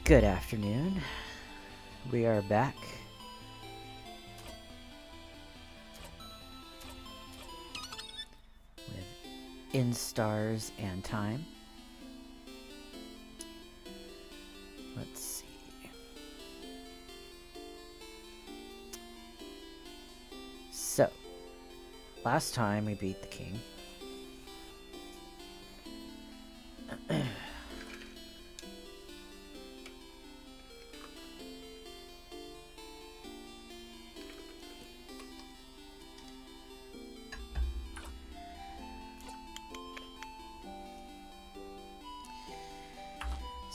Good afternoon. We are back. With In Stars and Time. Let's see. So, last time we beat the king.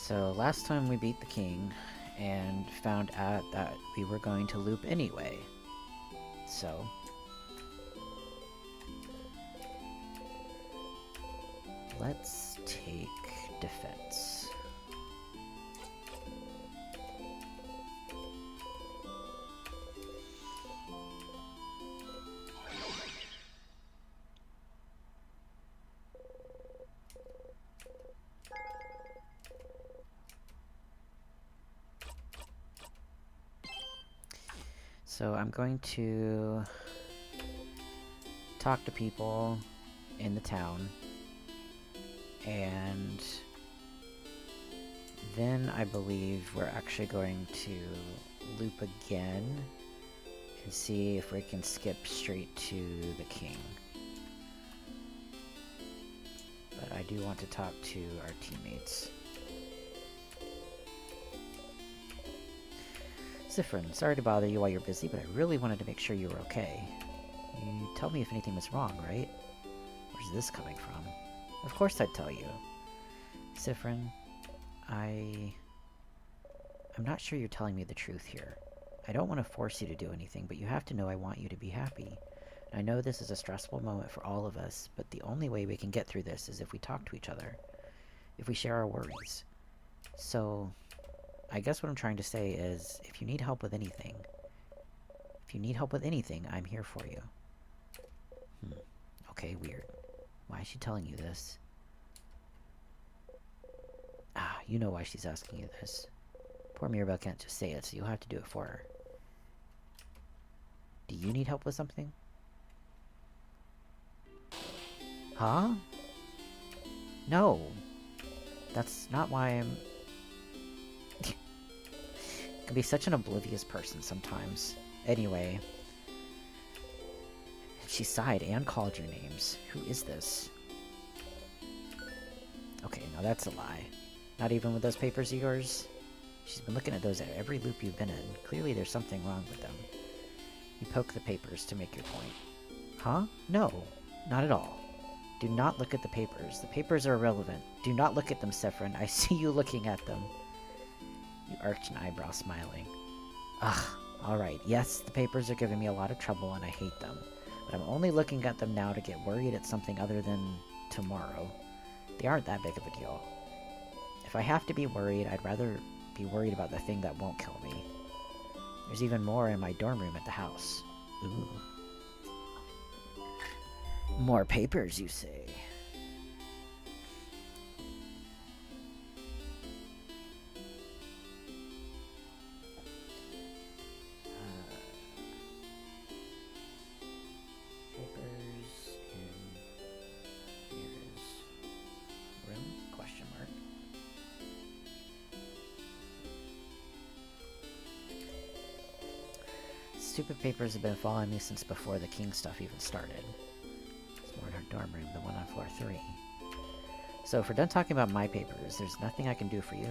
So last time we beat the king and found out that we were going to loop anyway. So let's take defense. So I'm going to talk to people in the town, and then I believe we're actually going to loop again and see if we can skip straight to the king. But I do want to talk to our teammates. Zifrin, sorry to bother you while you're busy, but I really wanted to make sure you were okay. You tell me if anything was wrong, right? Where's this coming from? Of course I'd tell you. Zifrin, I'm not sure you're telling me the truth here. I don't want to force you to do anything, but you have to know I want you to be happy. And I know this is a stressful moment for all of us, but the only way we can get through this is if we talk to each other. If we share our worries. So, I guess what I'm trying to say is, if you need help with anything, I'm here for you. Okay, weird. Why is she telling you this? Ah, you know why she's asking you this. Poor Mirabelle can't just say it, so you'll have to do it for her. Do you need help with something? Huh? No. That's not why I'm... can be such an oblivious person sometimes. Anyway. She sighed and called your names. Who is this? Okay, now that's a lie. Not even with those papers of yours? She's been looking at those at every loop you've been in. Clearly there's something wrong with them. You poke the papers to make your point. Huh? No, not at all. Do not look at the papers. The papers are irrelevant. Do not look at them, Zifrin. I see you looking at them. You arched an eyebrow, smiling. Ugh, alright. Yes, the papers are giving me a lot of trouble and I hate them. But I'm only looking at them now to get worried at something other than tomorrow. They aren't that big of a deal. If I have to be worried, I'd rather be worried about the thing that won't kill me. There's even more in my dorm room at the house. Ooh. More papers, you say? Papers in Mira's room? Question mark. Stupid papers have been following me since before the king stuff even started. More in her dorm room, the one on floor 3. So if we're done talking about my papers, there's nothing I can do for you?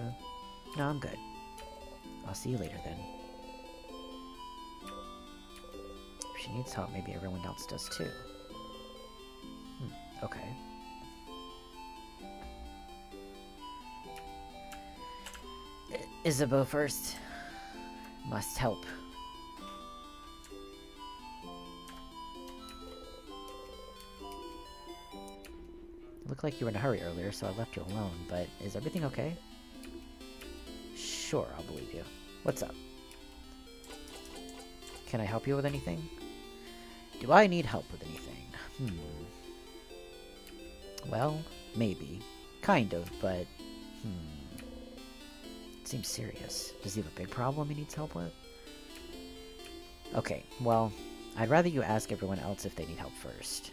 No, I'm good. I'll see you later then. If she needs help, maybe everyone else does too. Okay. Isabeau first. Must help. Looked like you were in a hurry earlier, so I left you alone, but is everything okay? Sure, I'll believe you. What's up? Can I help you with anything? Do I need help with anything? Well, maybe. Kind of, but... It seems serious. Does he have a big problem he needs help with? Okay, well, I'd rather you ask everyone else if they need help first.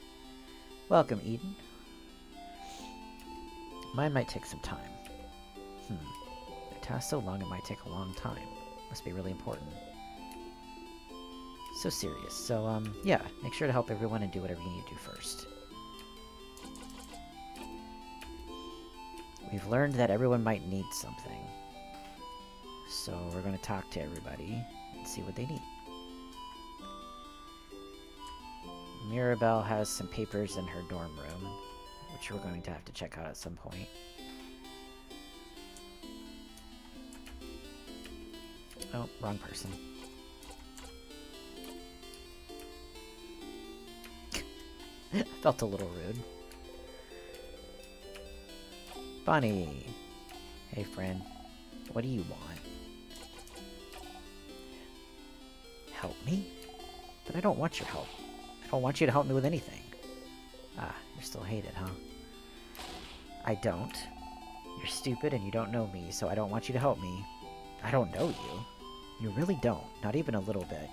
Welcome, Eden. Mine might take some time. A task so long it might take a long time. Must be really important. So serious. So, yeah, make sure to help everyone and do whatever you need to do first. We've learned that everyone might need something. So we're going to talk to everybody and see what they need. Mirabelle has some papers in her dorm room, which we're going to have to check out at some point. Oh, wrong person. Felt a little rude. Bunny! Hey, friend. What do you want? Help me? But I don't want your help. I don't want you to help me with anything. Ah, you're still hated, huh? I don't. You're stupid and you don't know me, so I don't want you to help me. I don't know you. You really don't. Not even a little bit.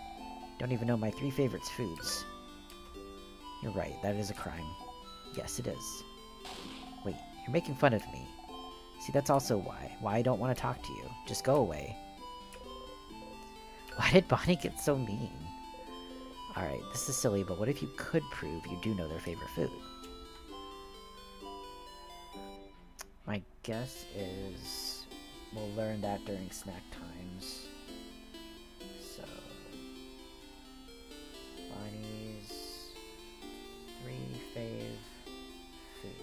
Don't even know my 3 favorite foods. You're right, that is a crime. Yes, it is. Wait, you're making fun of me. See, that's also why I don't want to talk to you. Just go away. Why did Bonnie get so mean? Alright, this is silly, but what if you could prove you do know their favorite food? My guess is we'll learn that during snack times. So, Bonnie's 3 fave foods.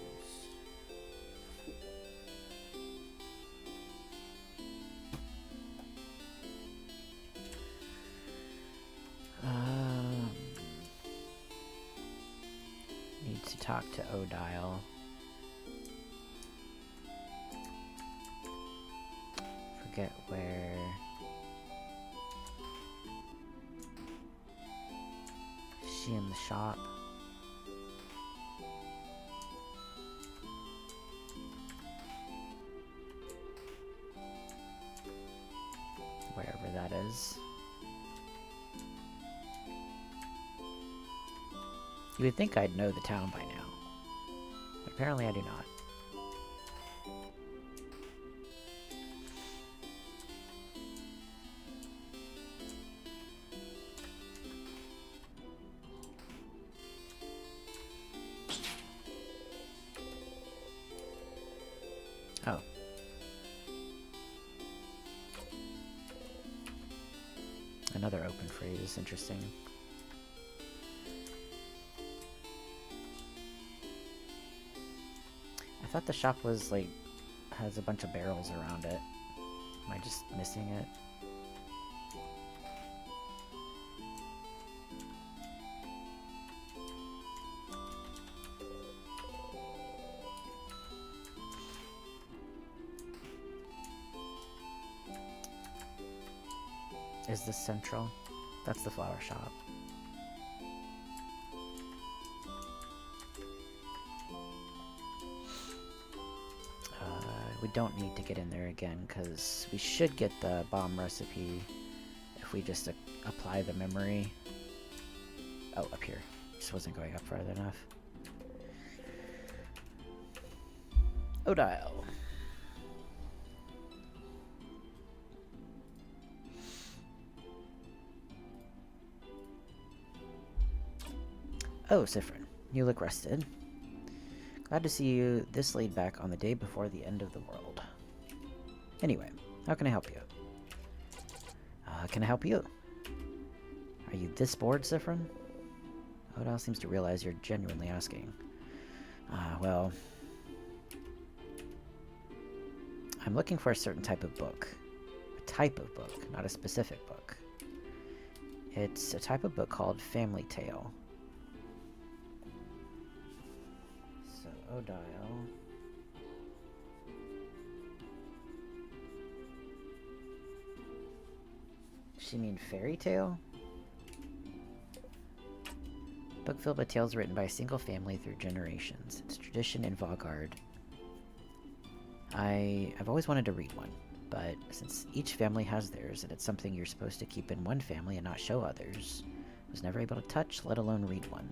Need to talk to Odile. Forget where. Is she in the shop? Wherever that is. You would think I'd know the town by now, but apparently I do not. Oh. Another open phrase, interesting. I thought the shop was, like, has a bunch of barrels around it. Am I just missing it? Is this central? That's the flower shop. We don't need to get in there again, because we should get the bomb recipe if we just apply the memory. Oh, up here. Just wasn't going up further enough. Odile. Oh, Siffrin, you look rested. Glad to see you this laid back on the day before the end of the world. Anyway, how can I help you? Can I help you? Are you this bored, Siffrin? Odile seems to realize you're genuinely asking. Well... I'm looking for a certain type of book. A type of book, not a specific book. It's a type of book called Family Tale. So, Odile. Does she mean fairy tale? Book filled with tales written by a single family through generations. It's tradition in Vaugard. I've always wanted to read one, but since each family has theirs and it's something you're supposed to keep in one family and not show others, I was never able to touch, let alone read one.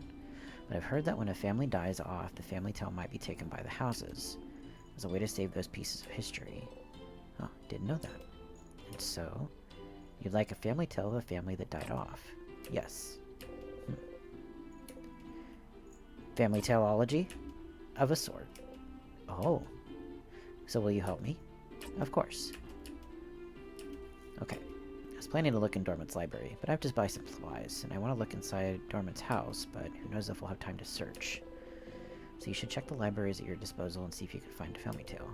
But I've heard that when a family dies off, the family tale might be taken by the houses as a way to save those pieces of history. Oh, didn't know that. And so, you'd like a family tale of a family that died off? Yes. Family taleology? Of a sort. Oh. So will you help me? Of course. Okay. I was planning to look in Dormant's library, but I have to buy some supplies, and I want to look inside Dormant's house, but who knows if we'll have time to search. So you should check the libraries at your disposal and see if you can find a family tale.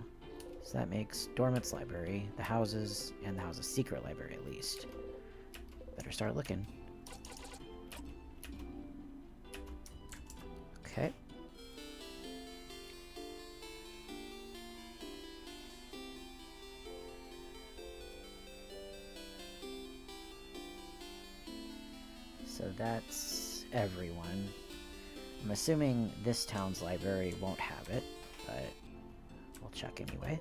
So that makes Dormant's library, the houses, and the house's secret library at least. Better start looking. Okay. So that's everyone. I'm assuming this town's library won't have it, but we'll check anyway.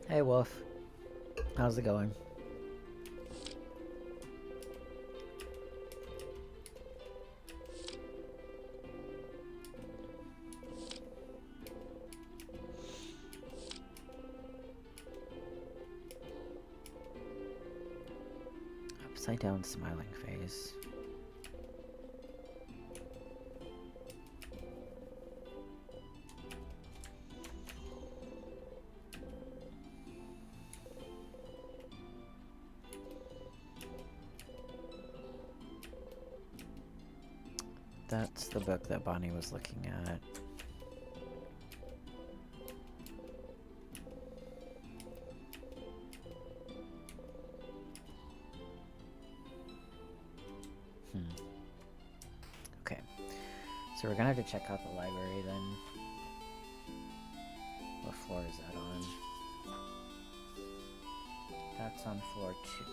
Hey, Wolf. How's it going? Upside down smiling face. That's the book that Bonnie was looking at. Okay. So we're gonna have to check out the library then. What floor is that on? That's on floor 2.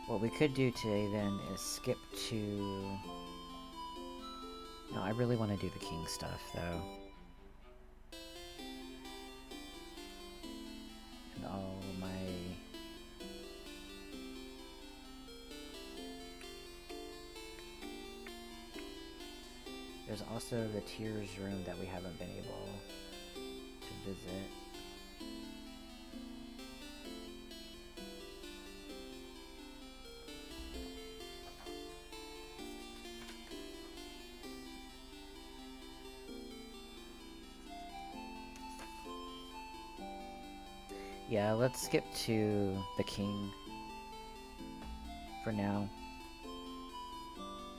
What we could do today then is skip to... No, I really want to do the king stuff though. And all my... There's also the Tears room that we haven't been able to visit. Yeah, let's skip to the king for now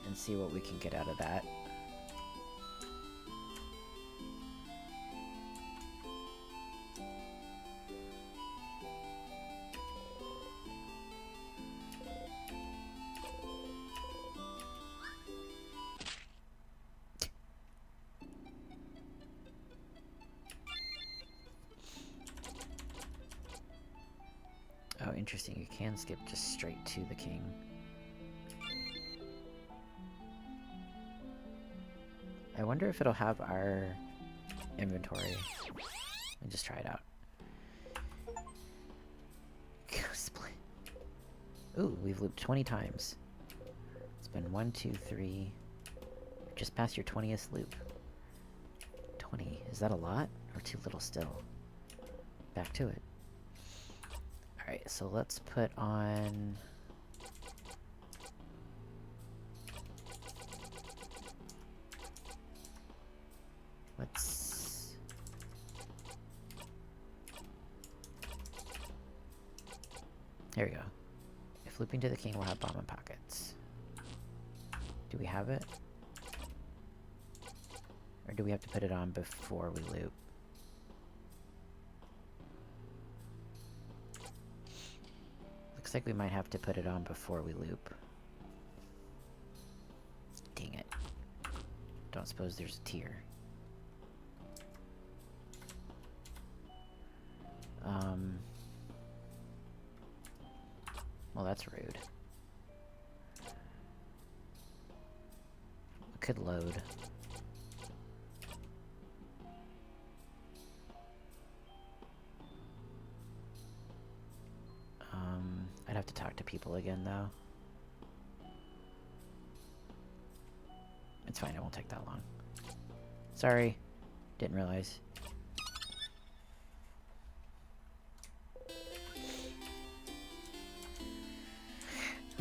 and see what we can get out of that. Oh, interesting. You can skip just straight to the king. I wonder if it'll have our inventory. Let me just try it out. Split. Ooh, we've looped 20 times. It's been 1, 2, 3. Just past your 20th loop. 20. Is that a lot? Or too little still? Back to it. Alright, so let's put on... Let's... There we go. If Looping to the king will have bomb in pockets. Do we have it? Or do we have to put it on before we loop? Looks like we might have to put it on before we loop. Dang it. Don't suppose there's a tier. Well, that's rude. We could load. I'd have to talk to people again, though. It's fine, it won't take that long. Sorry. Didn't realize.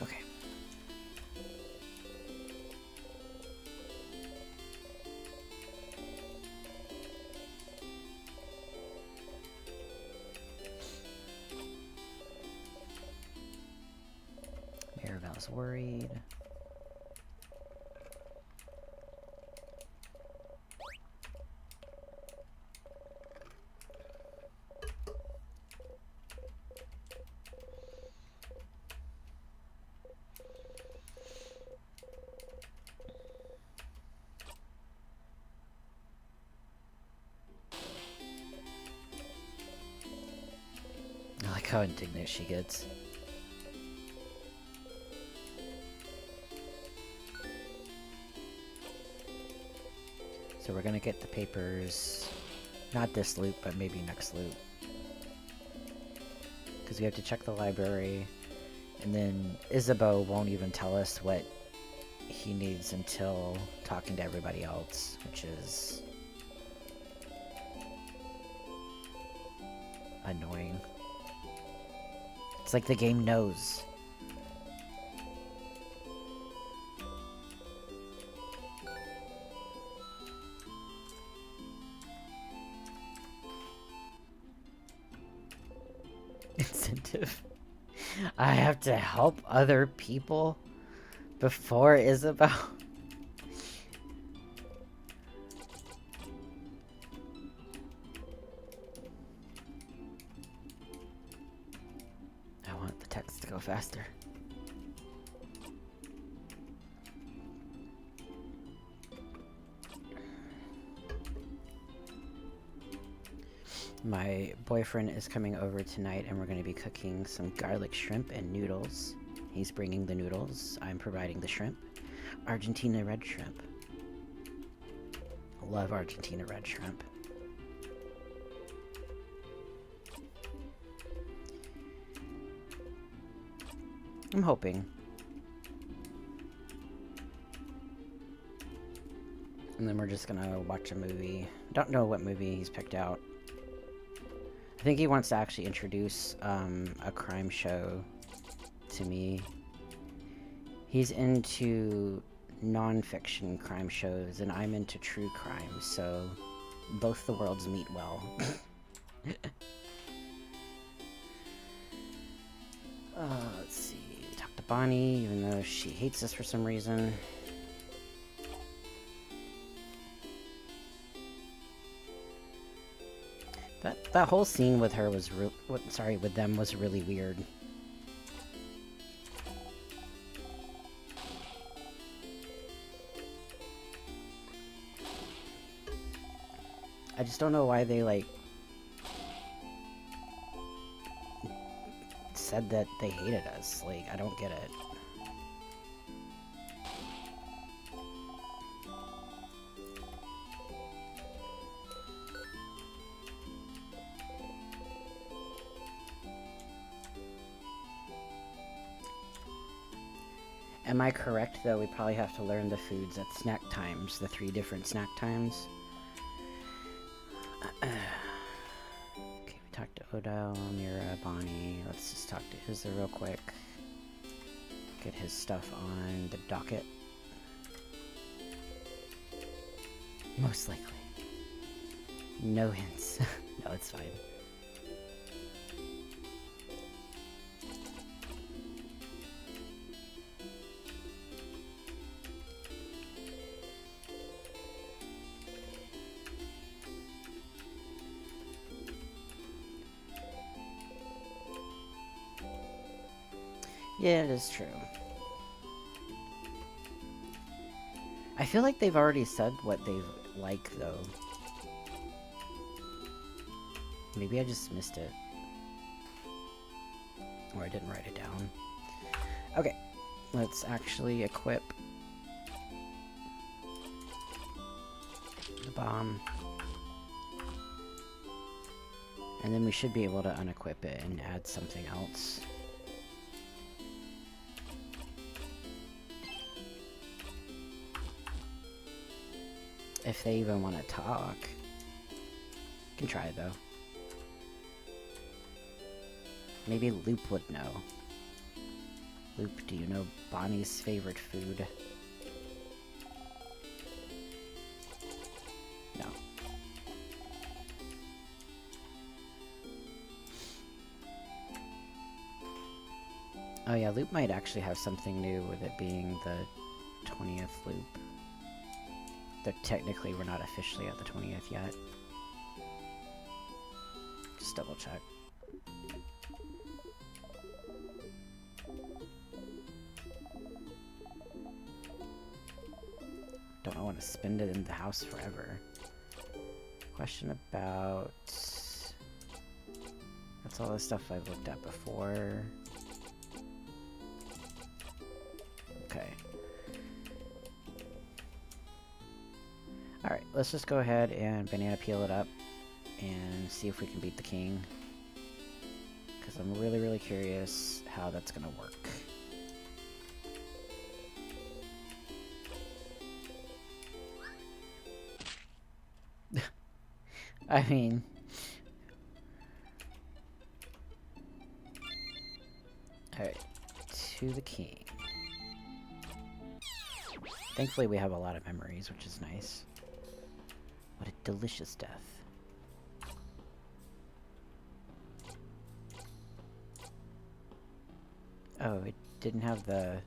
Okay. Miravel's worried. I like how indignant she gets. So we're gonna get the papers, not this loop, but maybe next loop. Because we have to check the library, and then Isabeau won't even tell us what he needs until talking to everybody else, which is annoying. It's like the game knows. Incentive. I have to help other people before Isabel. I want the text to go faster. My boyfriend is coming over tonight and we're going to be cooking some garlic shrimp and noodles. He's bringing the noodles. I'm providing the shrimp. Argentina red shrimp. Love Argentina red shrimp. I'm hoping. And then we're just gonna watch a movie. Don't know what movie he's picked out. I think he wants to actually introduce a crime show to me. He's into non-fiction crime shows, and I'm into true crime, so both the worlds meet well. Let's see. Talk to Bonnie, even though she hates us for some reason. That whole scene with her was with them was really weird. I just don't know why they, like, said that they hated us. Like, I don't get it. Am I correct, though? We probably have to learn the foods at snack times, the 3 different snack times. Okay, we talked to Odile, Mira, Bonnie. Let's just talk to Izza real quick. Get his stuff on the docket. Most likely. No hints. No, it's fine. Yeah, it is true. I feel like they've already said what they like, though. Maybe I just missed it. Or I didn't write it down. Okay, let's actually equip the bomb. And then we should be able to unequip it and add something else. If they even want to talk. Can try, though. Maybe Loop would know. Loop, do you know Bonnie's favorite food? No. Oh yeah, Loop might actually have something new with it being the 20th loop. Though technically we're not officially at the 20th yet. Just double check. Don't want to spend it in the house forever. Question about... That's all the stuff I've looked at before. Okay. Alright, let's just go ahead and banana peel it up and see if we can beat the king. Because I'm really curious how that's gonna work. I mean... Alright, to the king. Thankfully we have a lot of memories, which is nice. What a delicious death. Oh, it didn't have the... It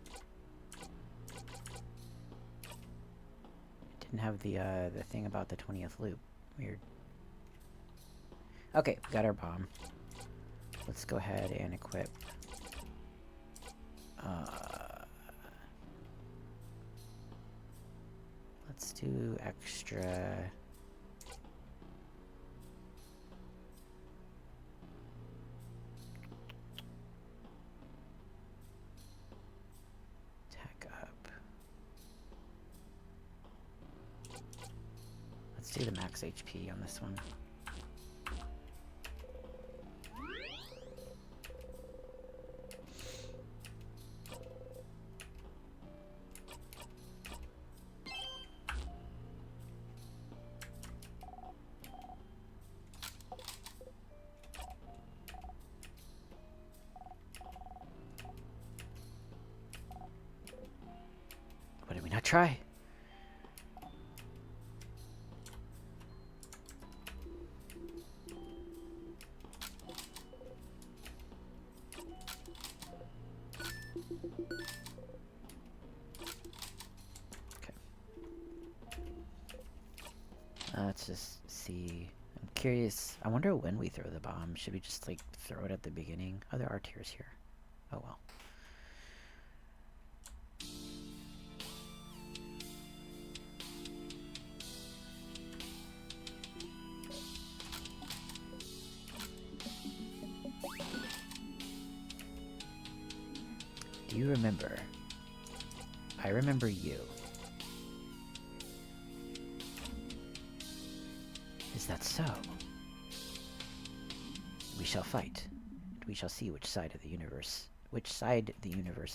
didn't have the thing about the 20th loop. Weird. Okay, got our bomb. Let's go ahead and equip. Let's do extra. Attack up. Let's do the max HP on this one. What did we not try? Let's just see. I'm curious. I wonder when we throw the bomb. Should we just, like, throw it at the beginning? Oh, there are tears here. Oh, well. Do you remember? I remember you. Is that so? We shall fight, and we shall see which side the universe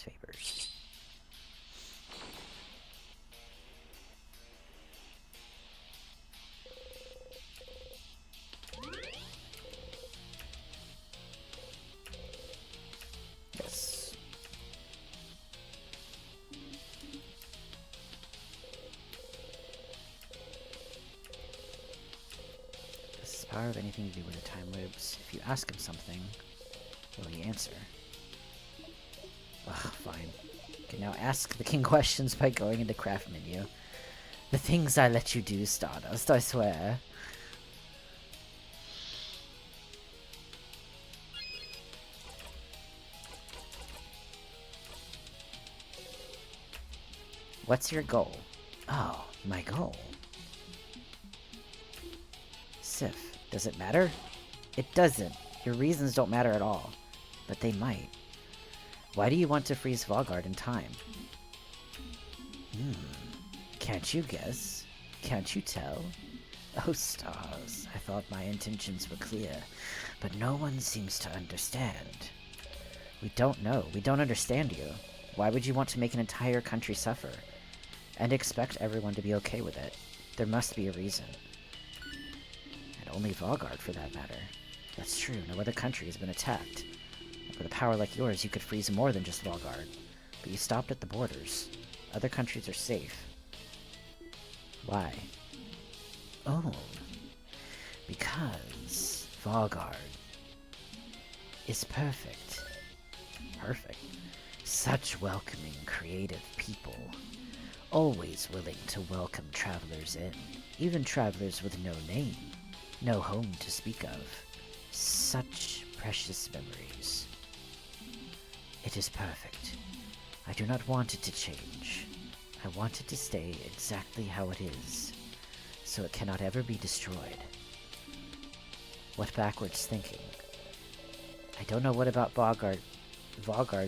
favors. Yes. Does the power have anything to do with the time loops? If you ask him something, will he answer? Ugh, fine. Can now ask the king questions by going into craft menu. The things I let you do, Stardust, I swear. What's your goal? Oh, my goal. Sif, does it matter? It doesn't. Your reasons don't matter at all. But they might. Why do you want to freeze Valgard in time? Can't you guess? Can't you tell? Oh, stars, I thought my intentions were clear, but no one seems to understand. We don't know. We don't understand you. Why would you want to make an entire country suffer? And expect everyone to be okay with it? There must be a reason. And only Valgard, for that matter. That's true. No other country has been attacked. With a power like yours, you could freeze more than just Valgard. But you stopped at the borders. Other countries are safe. Why? Oh. Because Valgard is perfect. Perfect. Such welcoming, creative people. Always willing to welcome travelers in. Even travelers with no name. No home to speak of. Such precious memories. It is perfect. I do not want it to change. I want it to stay exactly how it is, so it cannot ever be destroyed. What backwards thinking? I don't know what about Valgard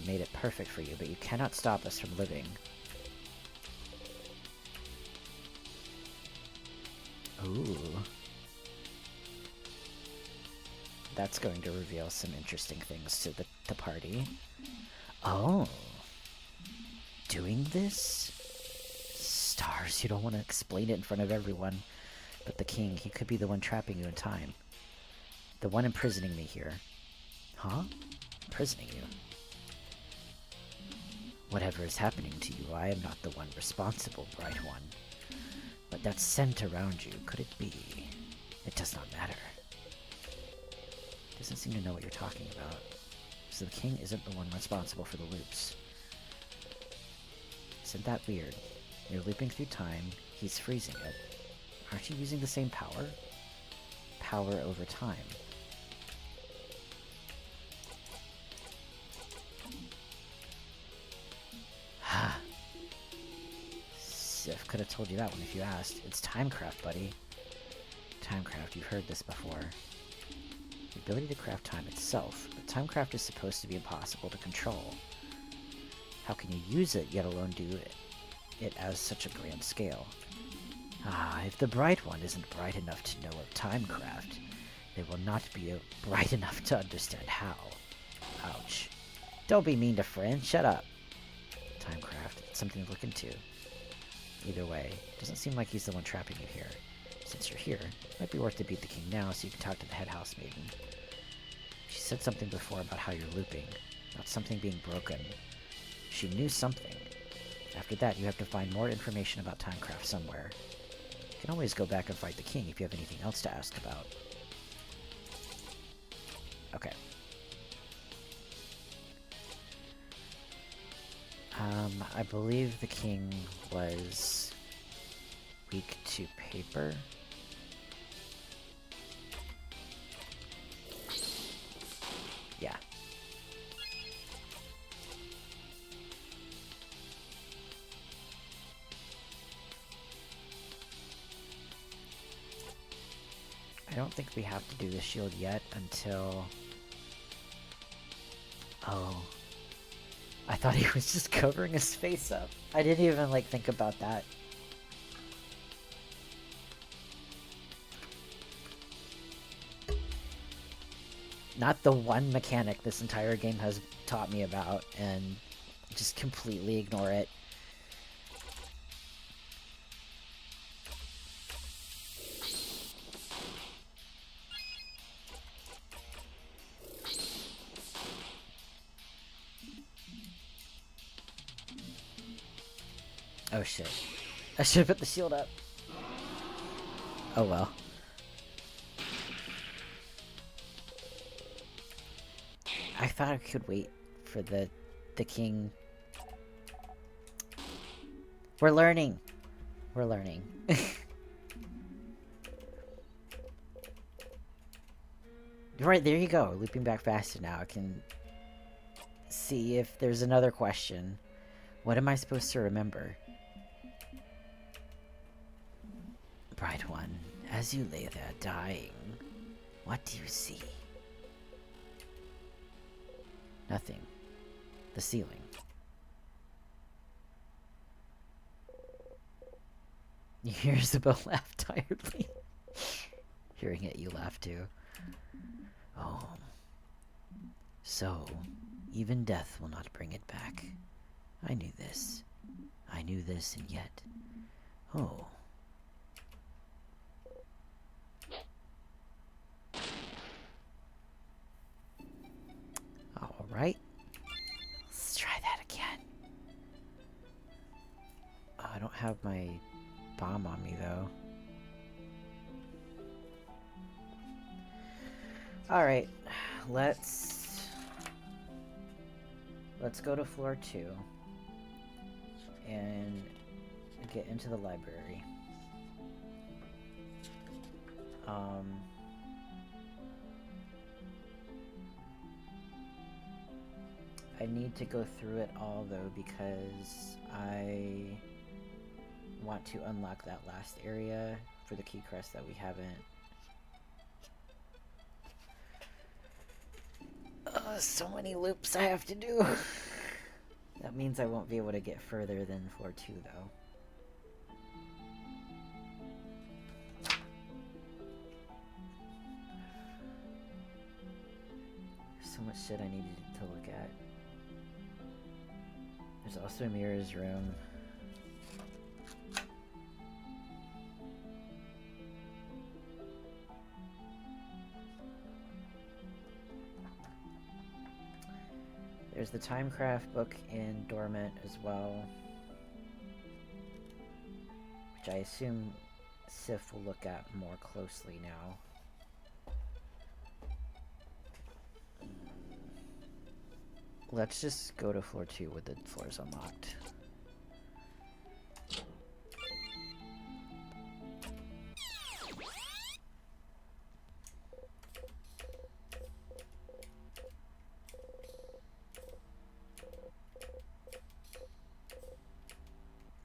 made it perfect for you, but you cannot stop us from living. Ooh. That's going to reveal some interesting things to the party. Oh. Doing this? Stars, you don't want to explain it in front of everyone. But the king, he could be the one trapping you in time. The one imprisoning me here. Huh? Imprisoning you? Whatever is happening to you, I am not the one responsible, Bright One. But that scent around you, could it be? It does not matter. Doesn't seem to know what you're talking about. So the king isn't the one responsible for the loops. Isn't that weird? You're looping through time, he's freezing it. Aren't you using the same power? Power over time. Sif could have told you that one if you asked. It's Timecraft, buddy. Timecraft, you've heard this before. The ability to craft time itself, but Timecraft is supposed to be impossible to control. How can you use it, yet alone do it as such a grand scale? Ah, if the Bright One isn't bright enough to know of Timecraft, they will not be bright enough to understand how. Ouch. Don't be mean to friends, shut up. Timecraft, it's something to look into. Either way, doesn't seem like he's the one trapping you here. Since you're here, it might be worth to beat the king now so you can talk to the head house maiden. She said something before about how you're looping, about something being broken. She knew something. After that, you have to find more information about Timecraft somewhere. You can always go back and fight the king if you have anything else to ask about. Okay. I believe the king was weak to paper. Yeah. I don't think we have to do the shield yet until... Oh. I thought he was just covering his face up. I didn't even, like, think about that. Not the one mechanic this entire game has taught me about, and just completely ignore it. Oh shit. I should have put the shield up. Oh well. I thought I could wait for the king. We're learning. We're learning. Right, there you go. Looping back faster now. I can see if there's another question. What am I supposed to remember? Bright one, as you lay there dying, what do you see? Nothing. The ceiling. You hear Isabel laugh tiredly. Hearing it, you laugh too. Oh. So, even death will not bring it back. I knew this. I knew this, and yet... Oh. Alright. Let's try that again. Oh, I don't have my bomb on me, though. Alright. Let's go to floor 2. And get into the library. I need to go through it all, though, because I want to unlock that last area for the key crest that we haven't. So many loops I have to do. That means I won't be able to get further than floor 2, though. There's so much shit I needed to look at. There's also Mira's room. There's the Timecraft book in Dormant as well, which I assume Sif will look at more closely now. Let's just go to floor 2 with the floors unlocked.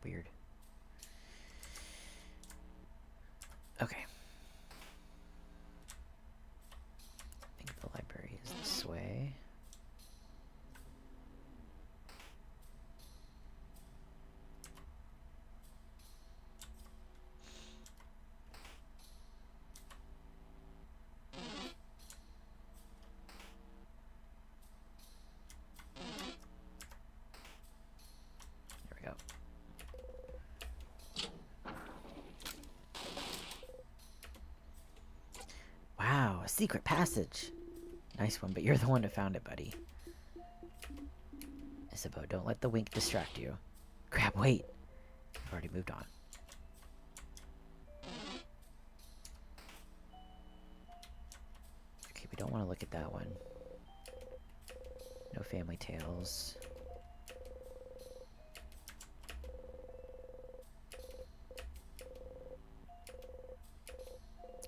Weird. Okay. I think the library is this way. Wow, a secret passage. Nice one, but you're the one who found it, buddy. Isabeau, don't let the wink distract you. Crap, wait. I've already moved on. Okay, we don't want to look at that one. No family tales.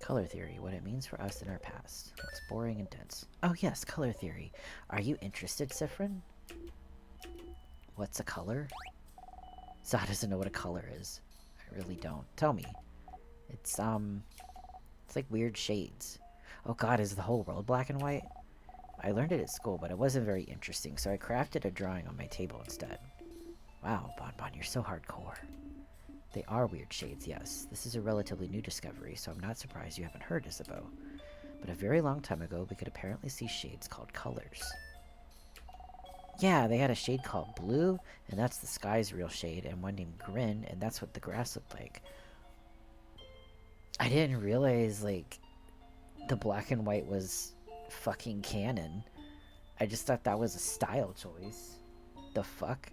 Color theory, what it means for us in our past. It's boring and dense. Oh yes, color theory. Are you interested, Sifrin? What's a color? Zah doesn't know what a color is. I really don't. Tell me. It's like weird shades. Oh god, is the whole world black and white? I learned it at school, but it wasn't very interesting, so I crafted a drawing on my table instead. Wow, Bonbon, you're so hardcore. They are weird shades, yes. This is a relatively new discovery, so I'm not surprised you haven't heard, Isabeau. But a very long time ago, we could apparently see shades called colors. Yeah, they had a shade called blue, and that's the sky's real shade, and one named Grin, and that's what the grass looked like. I didn't realize, like, the black and white was fucking canon. I just thought that was a style choice. The fuck?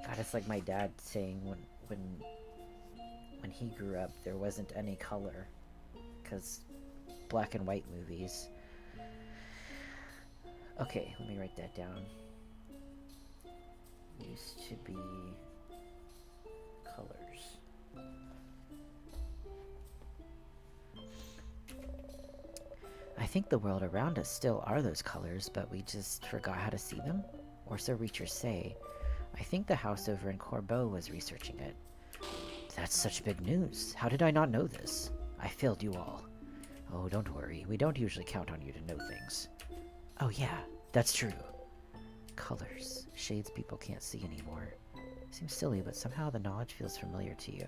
God, it's like my dad saying when he grew up, there wasn't any color, because black and white movies. Okay, let me write that down. Used to be colors. I think the world around us still are those colors, but we just forgot how to see them? Or so reachers say. I think the house over in Corbeau was researching it. That's such big news. How did I not know this? I failed you all. Oh, don't worry. We don't usually count on you to know things. Oh yeah, that's true. Colors. Shades people can't see anymore. Seems silly, but somehow the knowledge feels familiar to you.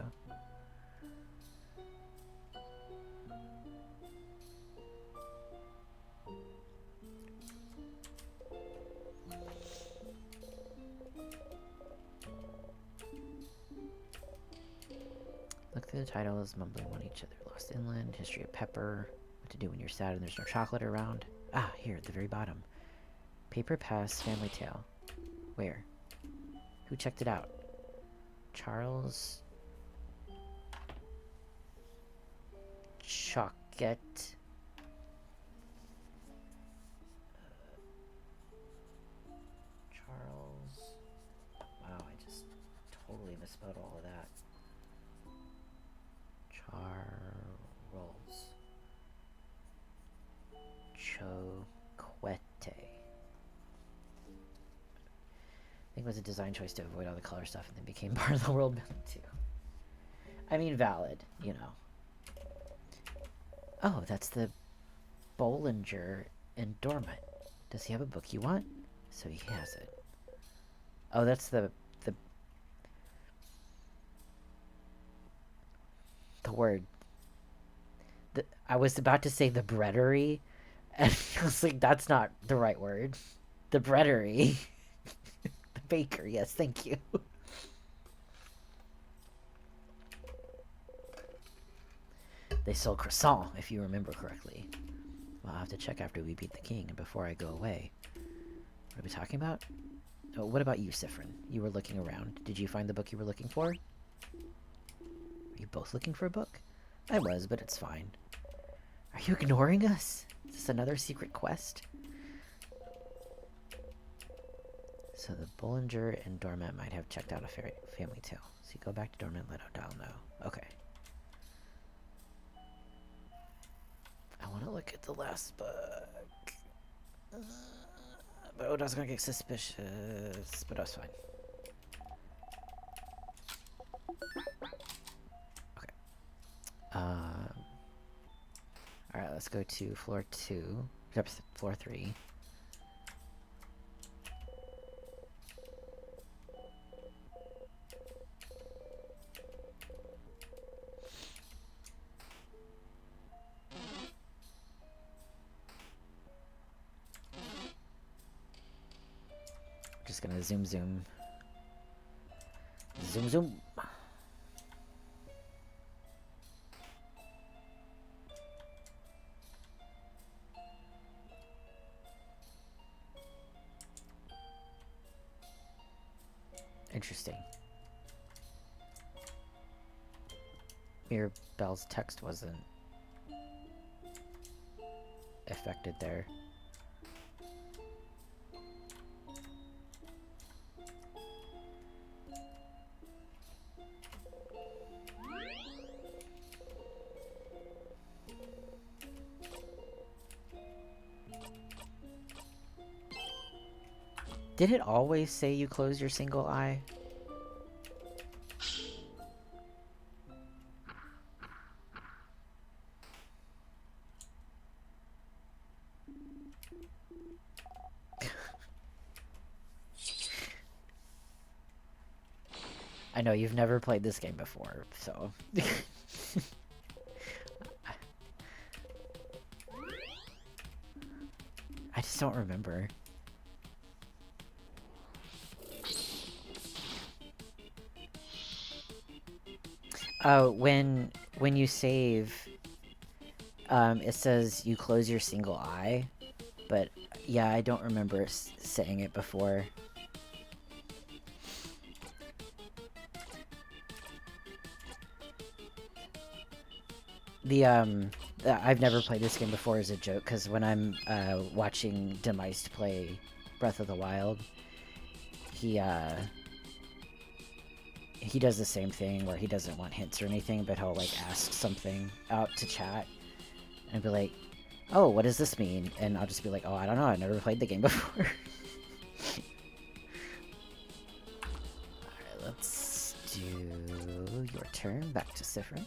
Look through the titles, mumbling on each other. Lost Inland, History of Pepper, What to Do When You're Sad and There's No Chocolate Around. Ah, here, at the very bottom. Paper Pass, Family Tale. Where? Who checked it out? Charles... Choquette. Charles... Wow, I just totally misspelled all of that. Charles Choquette. I think it was a design choice to avoid all the color stuff and then became part of the world building too. I mean, valid, you know. Oh, that's the Bollinger Endowment. Does he have a book you want? So he has it. Oh, that's the word. I was about to say the breadery, and I was like, that's not the right word. The breadery. The baker, yes, thank you. They sell croissant, if you remember correctly. Well, I'll have to check after we beat the king and before I go away. What are we talking about? Oh, what about you, Sifrin? You were looking around. Did you find the book you were looking for? Are you both looking for a book? I was, but it's fine. Are you ignoring us? Is this another secret quest? So the Bollinger and Dormant might have checked out a family tale. So you go back to Dormant, let O'Dowd know. Okay. I want to look at the last book. But O'Dowd's gonna get suspicious. But that's fine. Okay. Alright, let's go to floor 2. Floor 3. Just gonna zoom. Zoom. Interesting. Mirabelle's text wasn't affected there. Did it always say you close your single eye? I know you've never played this game before, so... I just don't remember. When you save, it says you close your single eye, but yeah, I don't remember saying it before. I've never played this game before as a joke, because when I'm watching Demised play Breath of the Wild, he does the same thing where he doesn't want hints or anything, but he'll like ask something out to chat and be like, oh, what does this mean? And I'll just be like, oh, I don't know, I've never played the game before. Alright, let's Your turn back to Sifrin.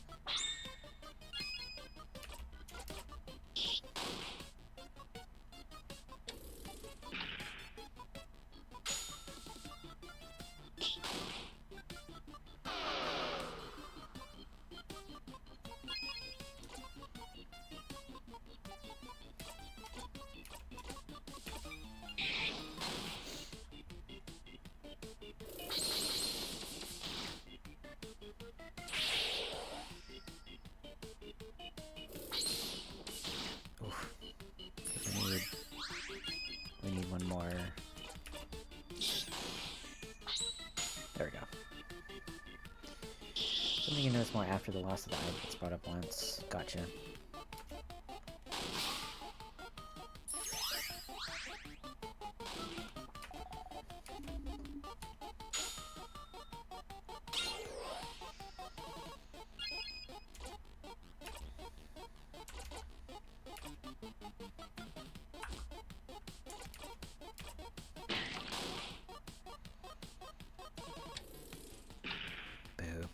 We need one more. There we go. Something you notice more after the loss of the eye gets brought up once. Gotcha. Boo.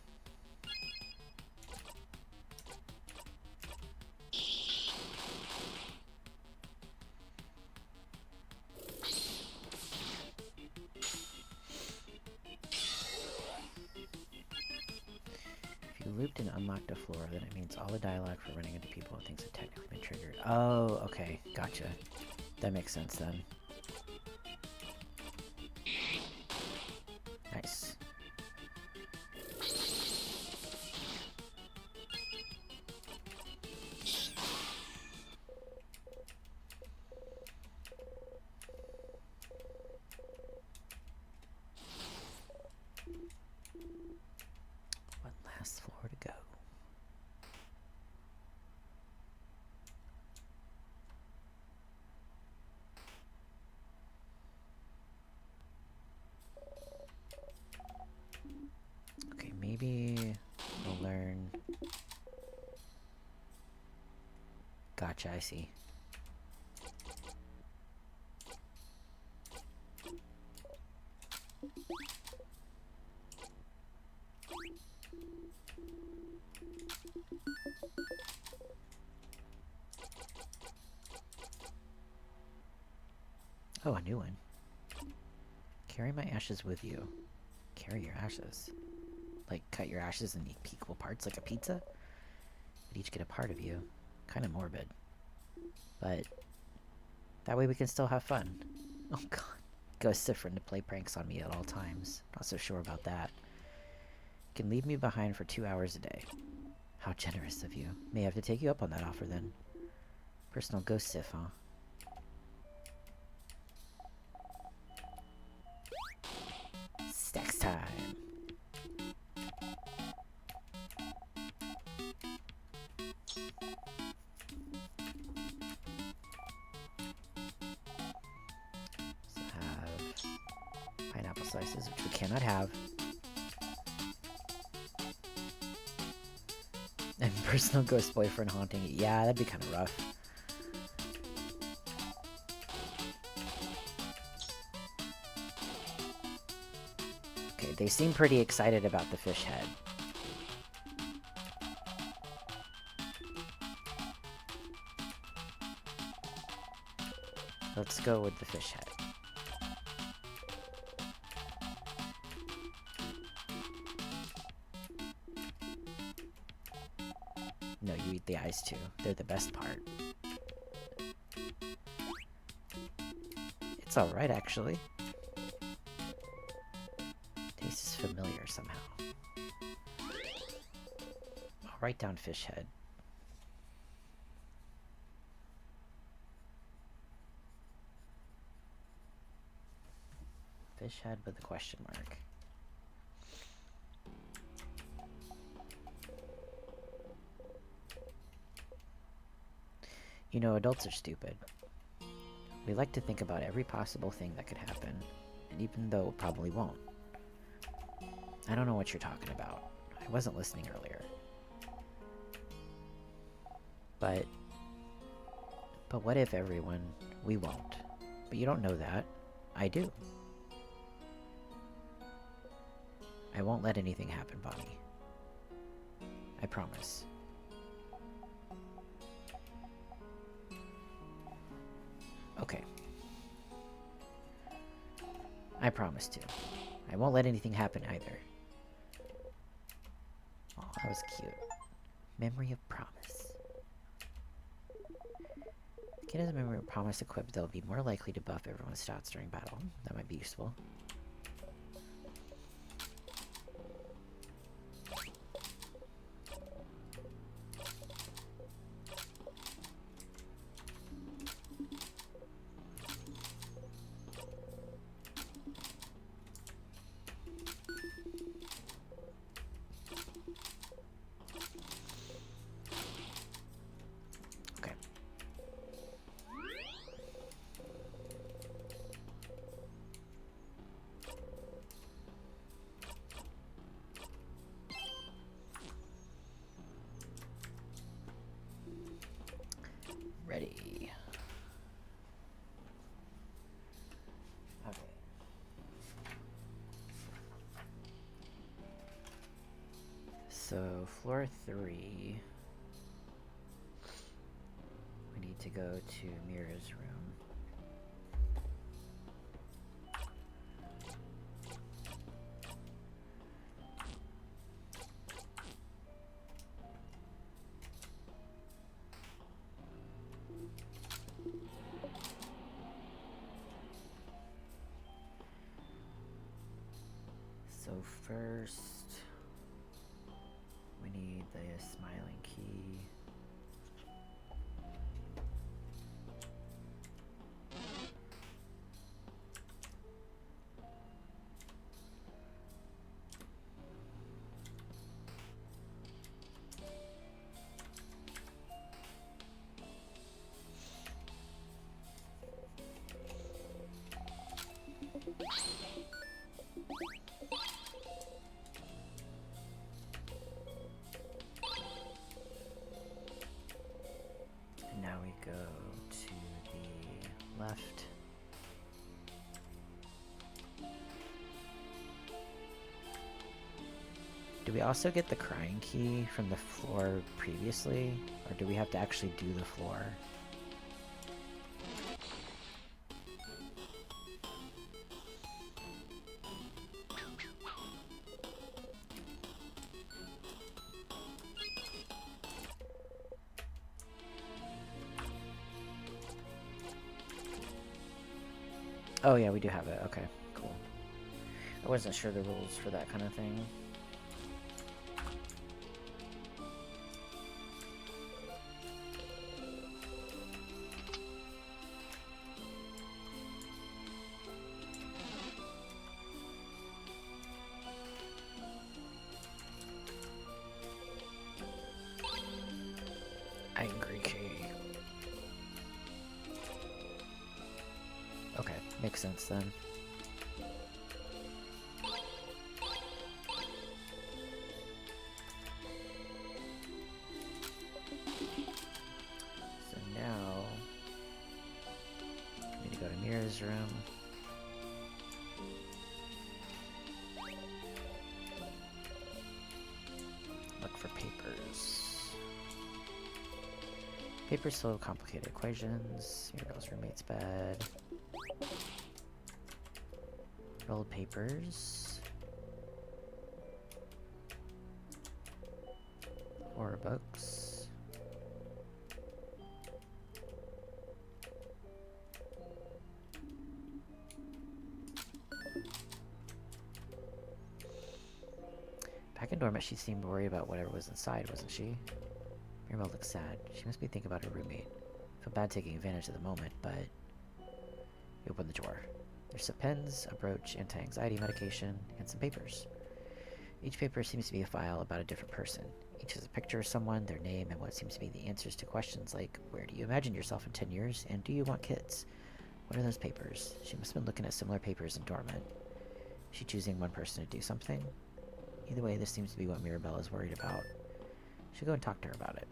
If you looped and unlocked a floor, then it means all the dialogue for running into people and things have technically been triggered. Oh, okay. Gotcha. That makes sense then. Nice. One last floor to go. Okay, maybe we'll learn. Gotcha, I see. Oh, a new one. Carry my ashes with you. Carry your ashes? Like, cut your ashes in equal parts like a pizza? But each get a part of you. Kinda morbid. But that way we can still have fun. Oh god. Ghost Sifrin to play pranks on me at all times. Not so sure about that. You can leave me behind for 2 hours a day. How generous of you. May have to take you up on that offer then. Personal ghost Sif, huh? Stacks time. So have pineapple slices, which we cannot have. And personal ghost boyfriend haunting. Yeah, that'd be kind of rough. Okay, they seem pretty excited about the fish head. Let's go with the fish head. No, you eat the eyes too. They're the best part. It's alright, actually. Tastes familiar somehow. I'll write down fish head. Fish head with a question mark. You know, adults are stupid. We like to think about every possible thing that could happen, and even though it probably won't. I don't know what you're talking about. I wasn't listening earlier. But what if everyone... We won't. But you don't know that. I do. I won't let anything happen, Bonnie. I promise. Okay. I promise to. I won't let anything happen either. Oh, that was cute. Memory of promise. The kid has a memory of promise equipped that will be more likely to buff everyone's stats during battle. That might be useful. Okay. Ready. Okay. So, floor 3. We need to go to Mira's room. So first, we need the smiling key. And now we go to the left. Do we also get the crying key from the floor previously? Or do we have to actually do the floor? Oh yeah, we do have it. Okay, cool. I wasn't sure the rules for that kind of thing. Angry key. Okay, makes sense then. So now, I need to go to Mira's room. Look for papers. Papers solve complicated equations. Mirabelle's roommate's bed. Rolled papers. Horror books. Back in dormant, she seemed worried about whatever was inside, wasn't she? Mirabelle looked sad. She must be thinking about her roommate. Felt bad taking advantage of the moment, but... We opened the drawer. There's some pens, a brooch, anti-anxiety medication, and some papers. Each paper seems to be a file about a different person. Each has a picture of someone, their name, and what seems to be the answers to questions like, where do you imagine yourself in 10 years, and do you want kids? What are those papers? She must have been looking at similar papers in dormant. Is she choosing one person to do something? Either way, this seems to be what Mirabelle is worried about. Should go and talk to her about it.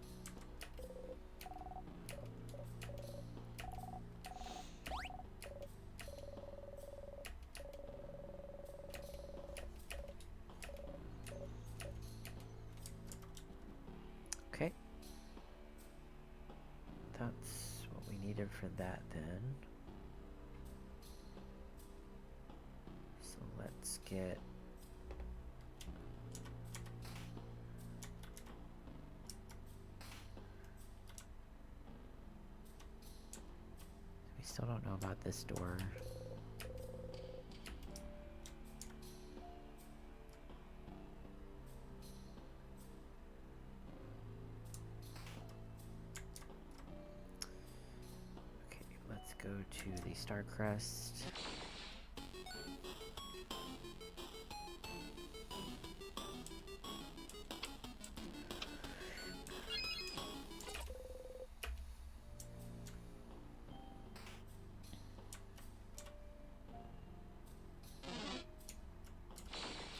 that's what we needed for that then. So let's get... We still don't know about this door. Go to the Star Crest.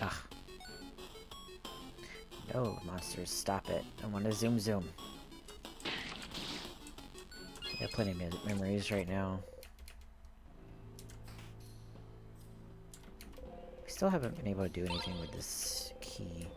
Ugh. No, monsters, stop it. I want to zoom zoom. I got plenty of memories right now. We still haven't been able to do anything with this key.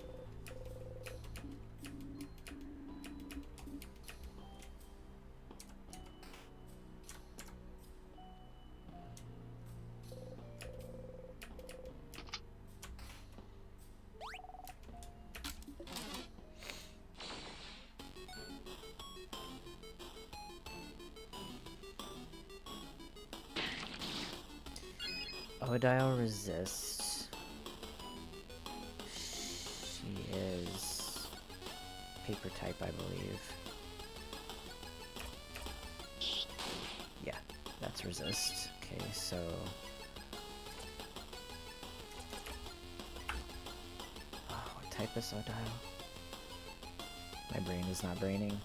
Odile resists. She is paper type, I believe. Yeah, that's resist. Okay, so... Oh, what type is Odile? My brain is not braining.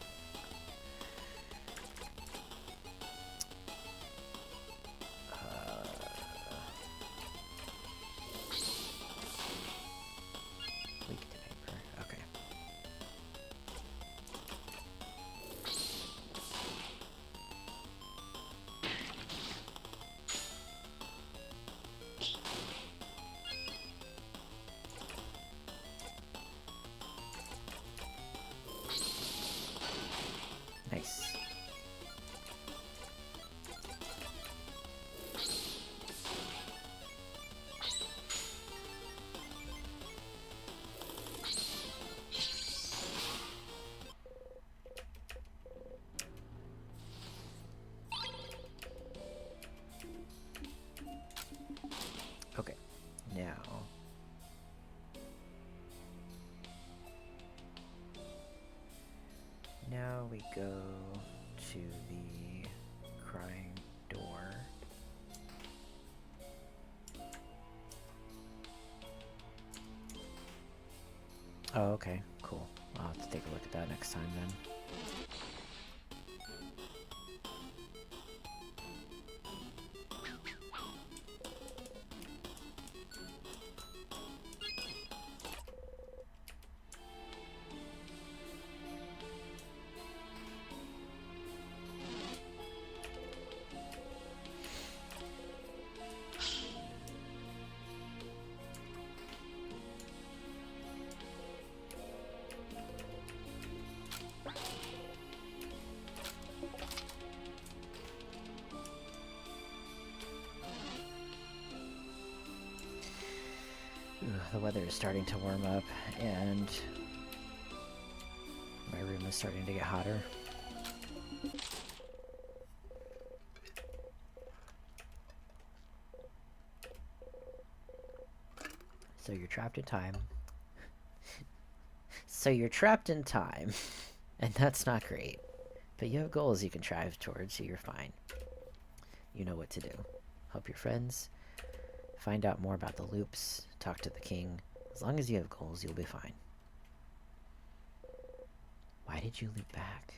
Nice. Okay, now... Now we go to the crying door. Oh, okay, cool. I'll have to take a look at that next time then. The weather is starting to warm up, and my room is starting to get hotter. So you're trapped in time. So you're trapped in time, and that's not great. But you have goals you can strive towards, so you're fine. You know what to do. Help your friends. Find out more about the loops. Talk to the king. As long as you have goals, you'll be fine. Why did you loop back?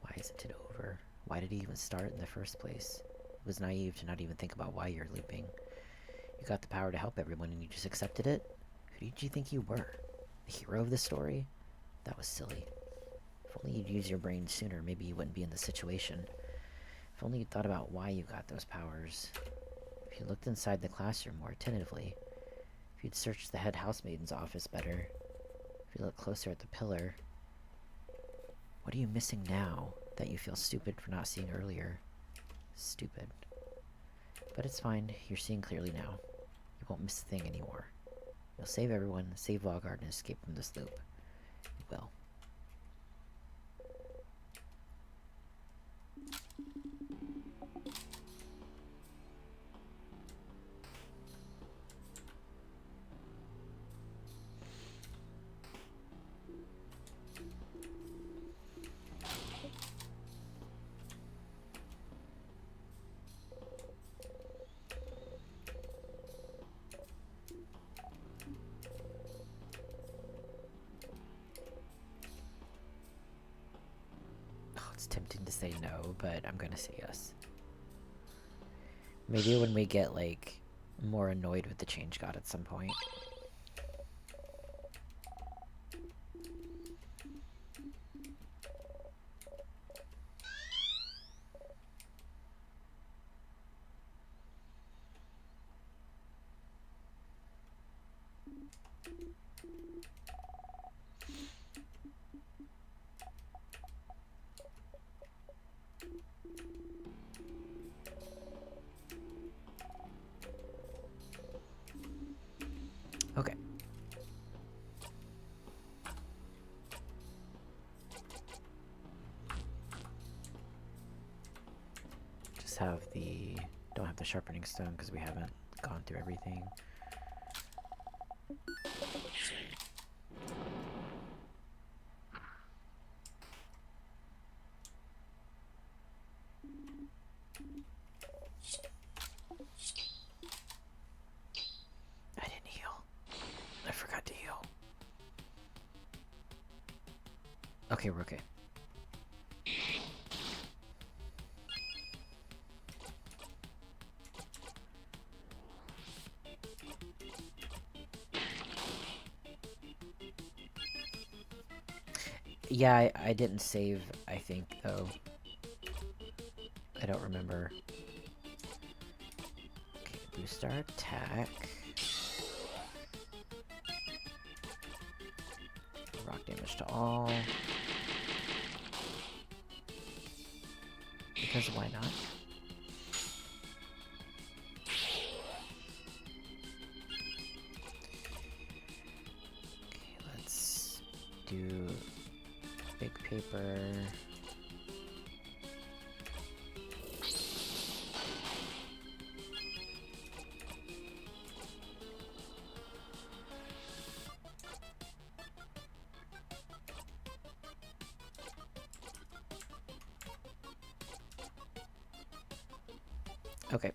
Why isn't it over? Why did he even start in the first place? It was naive to not even think about why you're looping. You got the power to help everyone and you just accepted it? Who did you think you were? The hero of the story? That was silly. If only you'd use your brain sooner, maybe you wouldn't be in this situation. If only you'd thought about why you got those powers. If you looked inside the classroom more attentively. If you'd searched the head housemaiden's office better. If you looked closer at the pillar. What are you missing now that you feel stupid for not seeing earlier? Stupid. But it's fine. You're seeing clearly now. You won't miss a thing anymore. You'll save everyone, save Logard, and escape from this loop. You will. It's tempting to say no, but I'm gonna say yes. Maybe when we get, like, more annoyed with the change god at some point. Okay. Just have the... Don't have the sharpening stone because we haven't gone through everything. I didn't heal. I forgot to heal. Okay, we're okay. Yeah, I didn't save, I think, though. I don't remember. Okay, boost our attack. Rock damage to all. Because why not? Okay, let's do big paper. Okay.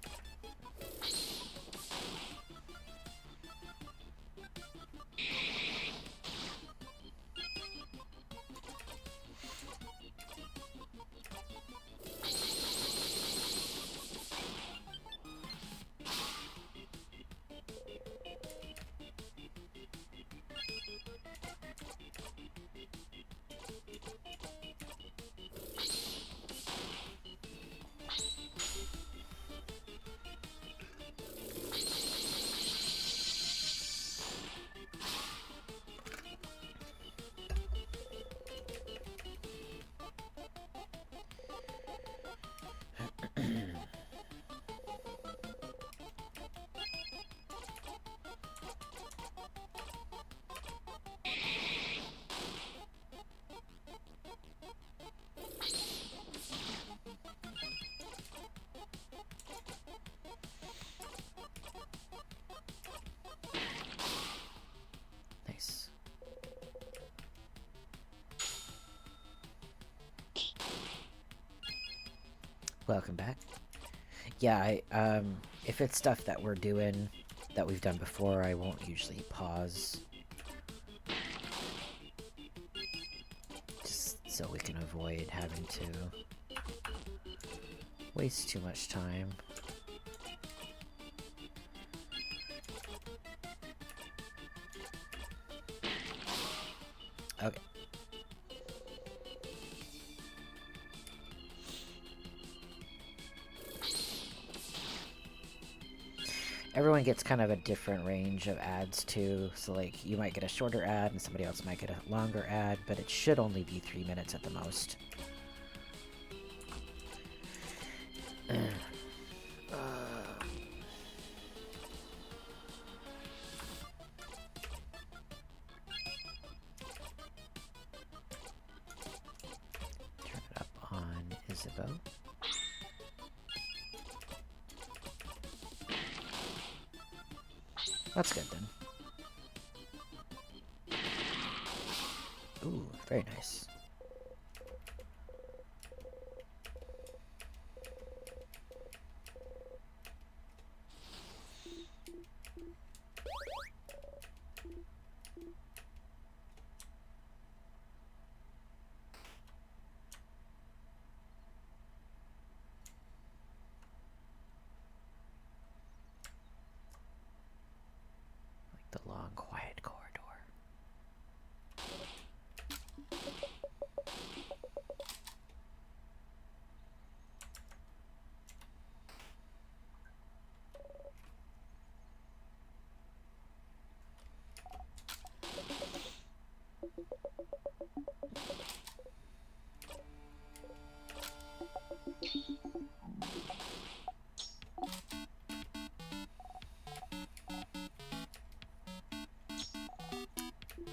Nice. Welcome back. Yeah, if it's stuff that we're doing, that we've done before, I won't usually pause. Just so we can avoid having to waste too much time. Okay. Everyone gets kind of a different range of ads too, so like you might get a shorter ad and somebody else might get a longer ad, but it should only be 3 minutes at the most. Turn it up on Isabeau. That's good then. Ooh, very nice. The long, quiet corridor.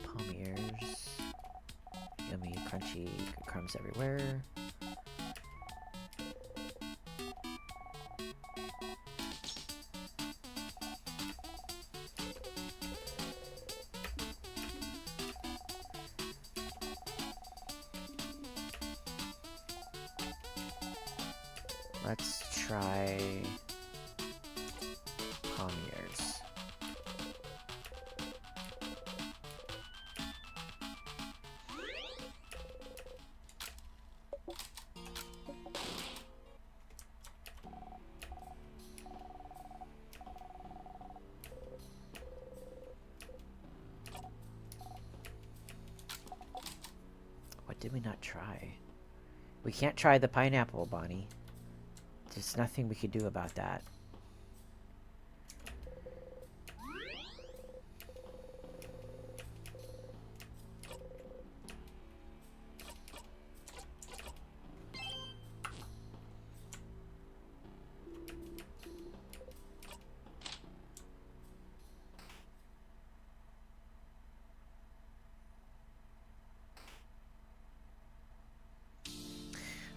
Palm ears. Yummy, crunchy, crumbs everywhere. Let's try palm ears. What did we not try? We can't try the pineapple, Bonnie. There's nothing we could do about that.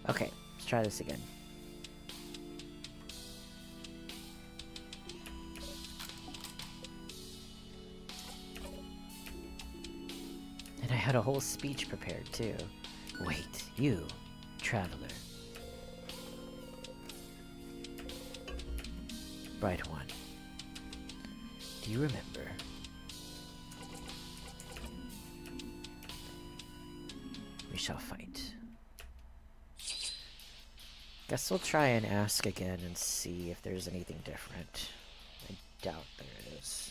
Okay, let's try this again. And I had a whole speech prepared, too. Wait, you, traveler. Bright one. Do you remember? We shall fight. Guess we'll try and ask again and see if there's anything different. I doubt there is.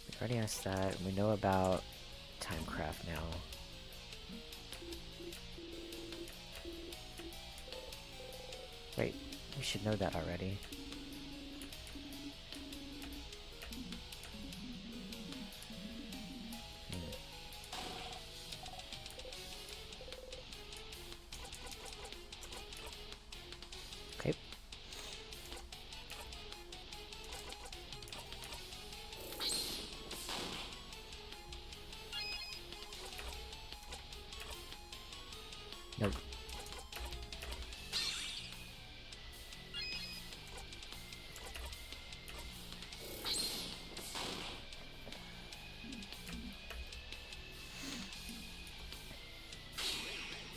We already asked that. We know about Timecraft now. Wait, we should know that already. Okay. Nope.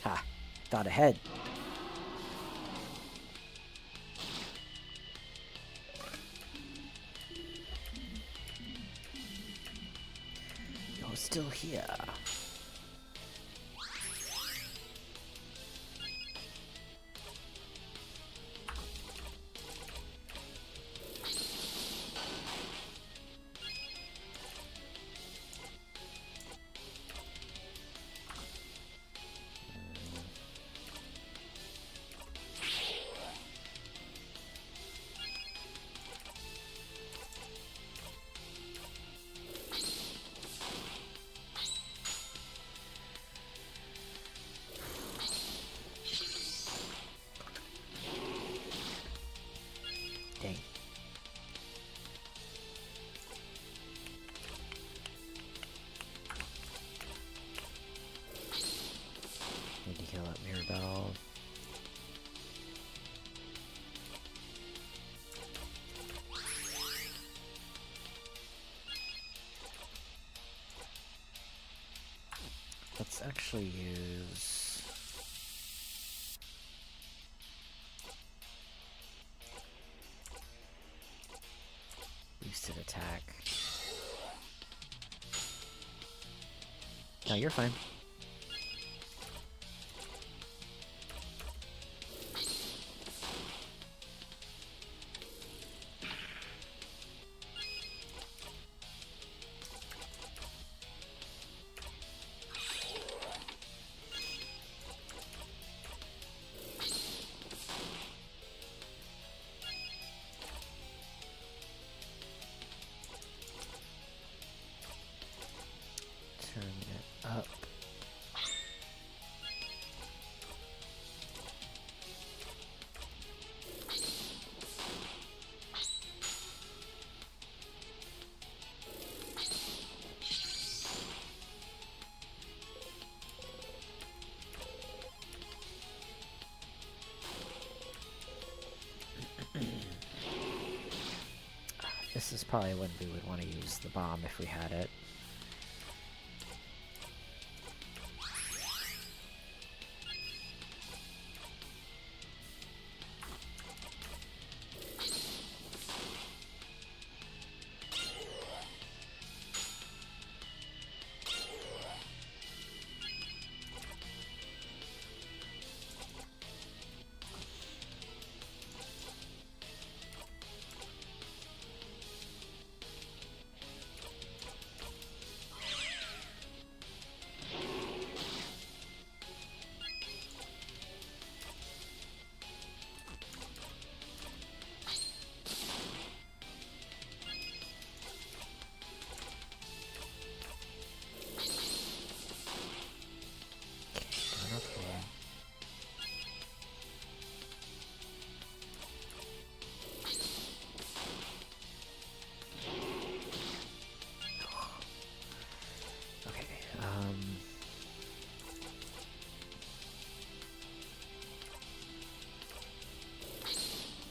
Ha! Thought ahead. You're still here. Let's actually use boosted attack. No, you're fine. Turn it up. This is probably when we would want to use the bomb if we had it.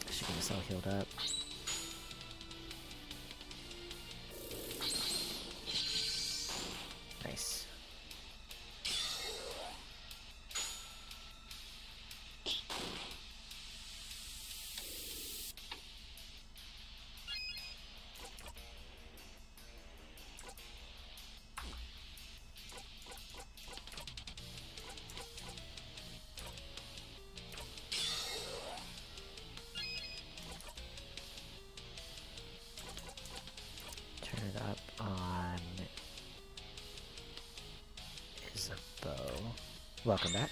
Should get us all healed up. Nice. Turn it up on Isabeau. Welcome back.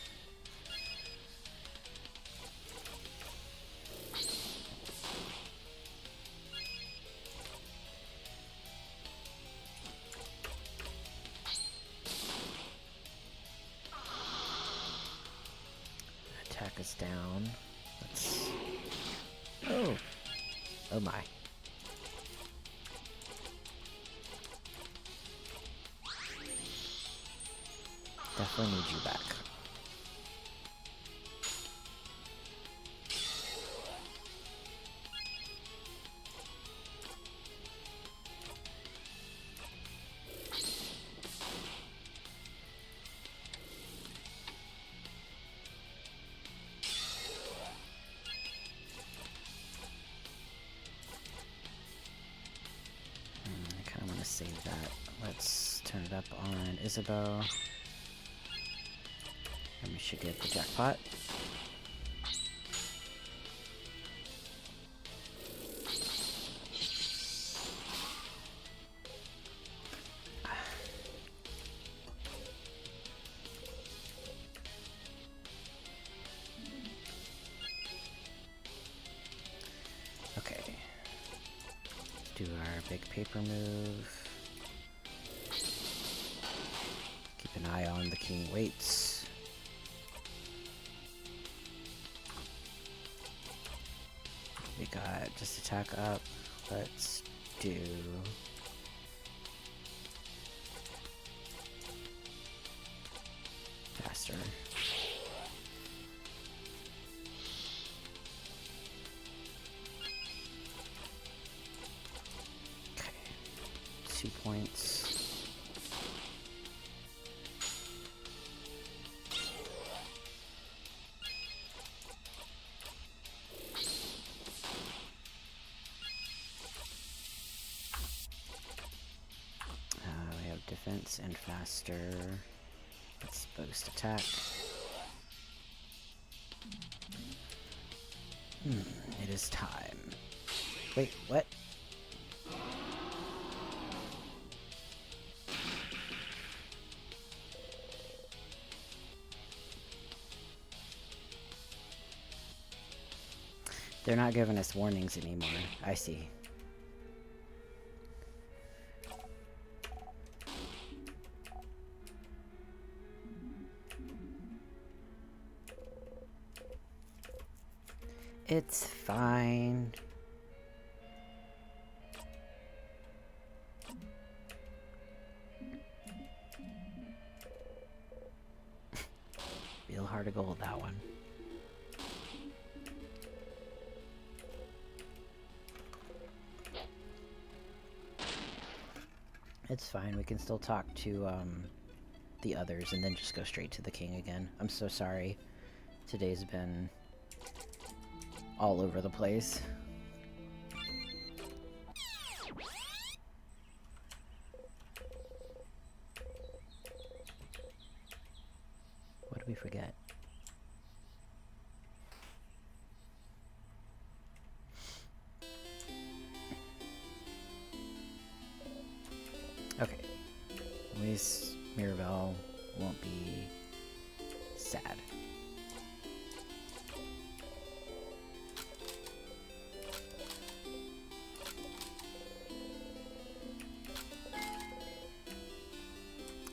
Attack is down. Let's... Oh! Oh my. Definitely need you back. I kind of want to save that. Let's turn it up on Isabeau. And we should get the jackpot. Okay. Do our big paper move. Keep an eye on the king waits. We got just attack up. Let's do faster. Okay. 2 points. defense and faster. Let's boost attack. It is time. Wait, what? They're not giving us warnings anymore. I see. It's fine. Real hard to gold, that one. It's fine, we can still talk to the others and then just go straight to the king again. I'm so sorry. Today's been all over the place. What did we forget? Okay. At least Mirabelle won't be sad.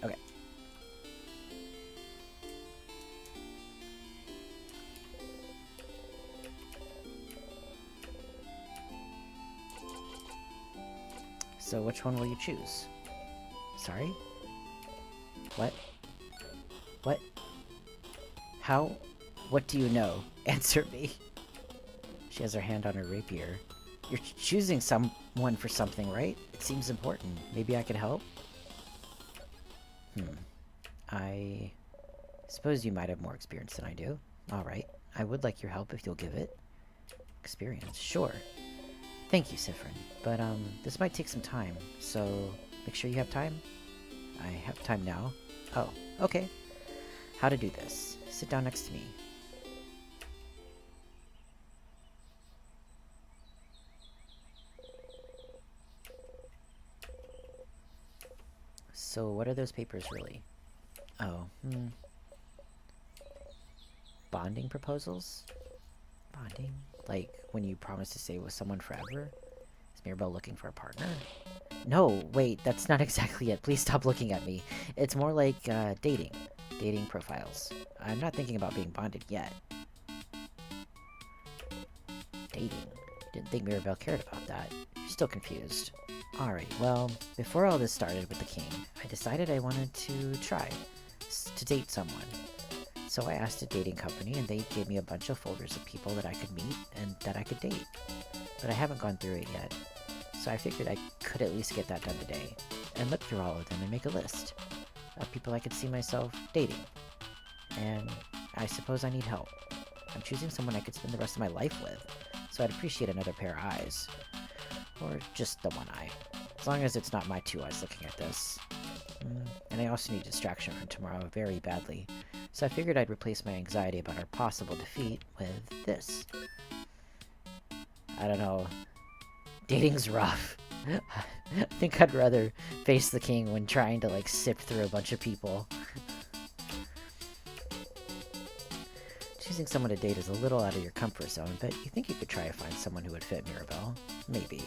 Okay. So which one will you choose? Sorry? What? What? How? What do you know? Answer me. She has her hand on her rapier. You're choosing someone for something, right? It seems important. Maybe I could help? I suppose you might have more experience than I do. Alright. I would like your help if you'll give it. Experience? Sure. Thank you, Sifrin. But, this might take some time, so make sure you have time? I have time now. Oh, okay. How to do this. Sit down next to me. So what are those papers really? Oh, Bonding proposals? Bonding? Like when you promise to stay with someone forever? Is Mirabelle looking for a partner? No, wait, that's not exactly it. Please stop looking at me. It's more like, dating. Dating profiles. I'm not thinking about being bonded yet. Dating? Didn't think Mirabelle cared about that. Still confused. Alright, well, before all this started with the king, I decided I wanted to try to date someone. So I asked a dating company, and they gave me a bunch of folders of people that I could meet and that I could date. But I haven't gone through it yet. So I figured I could at least get that done today, and look through all of them and make a list of people I could see myself dating. And I suppose I need help. I'm choosing someone I could spend the rest of my life with, so I'd appreciate another pair of eyes. Or just the one eye. As long as it's not my two eyes looking at this. And I also need distraction from tomorrow very badly, so I figured I'd replace my anxiety about our possible defeat with this. I don't know. Dating's rough. I think I'd rather face the king when trying to, like, sift through a bunch of people. Choosing someone to date is a little out of your comfort zone, but you think you could try to find someone who would fit Mirabelle? Maybe.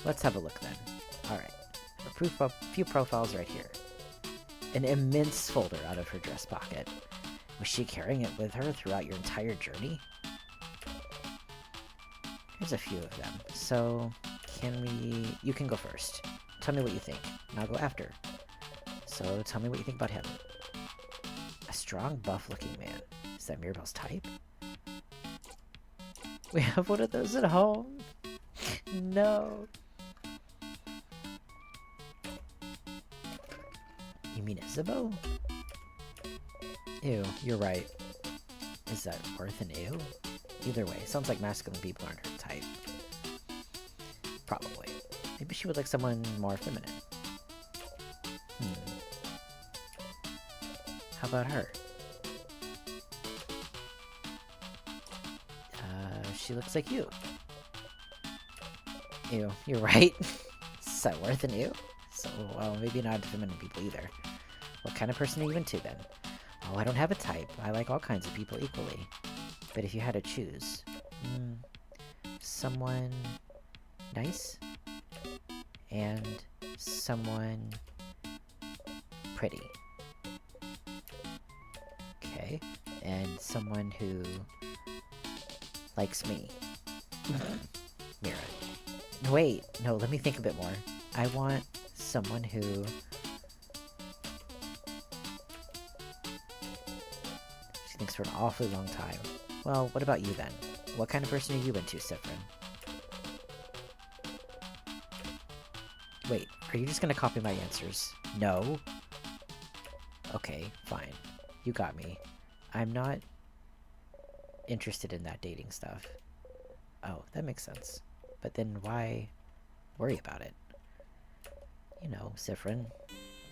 Let's have a look then. Alright. A few profiles right here. An immense folder out of her dress pocket. Was she carrying it with her throughout your entire journey? Here's a few of them. So, you can go first. Tell me what you think, and I'll go after. So, tell me what you think about him. A strong, buff-looking man. Is that Mirabelle's type? We have one of those at home. No. You mean Isabeau? Ew, you're right. Is that worth an ew? Either way, sounds like masculine people aren't her type. Probably. Maybe she would like someone more feminine. How about her? She looks like you. Ew, you're right. Is that worse than you? So, well, maybe not feminine people either. What kind of person are you into then? Oh, I don't have a type. I like all kinds of people equally. But if you had to choose... someone... nice? And someone... pretty. Okay. And someone who... likes me. Mira. Wait, no, let me think a bit more. I want someone who... She thinks for an awfully long time. Well, what about you then? What kind of person are you into, Sifrin? Wait, are you just gonna copy my answers? No? Okay, fine. You got me. I'm not interested in that dating stuff. Oh, that makes sense. But then why worry about it? You know, Sifrin,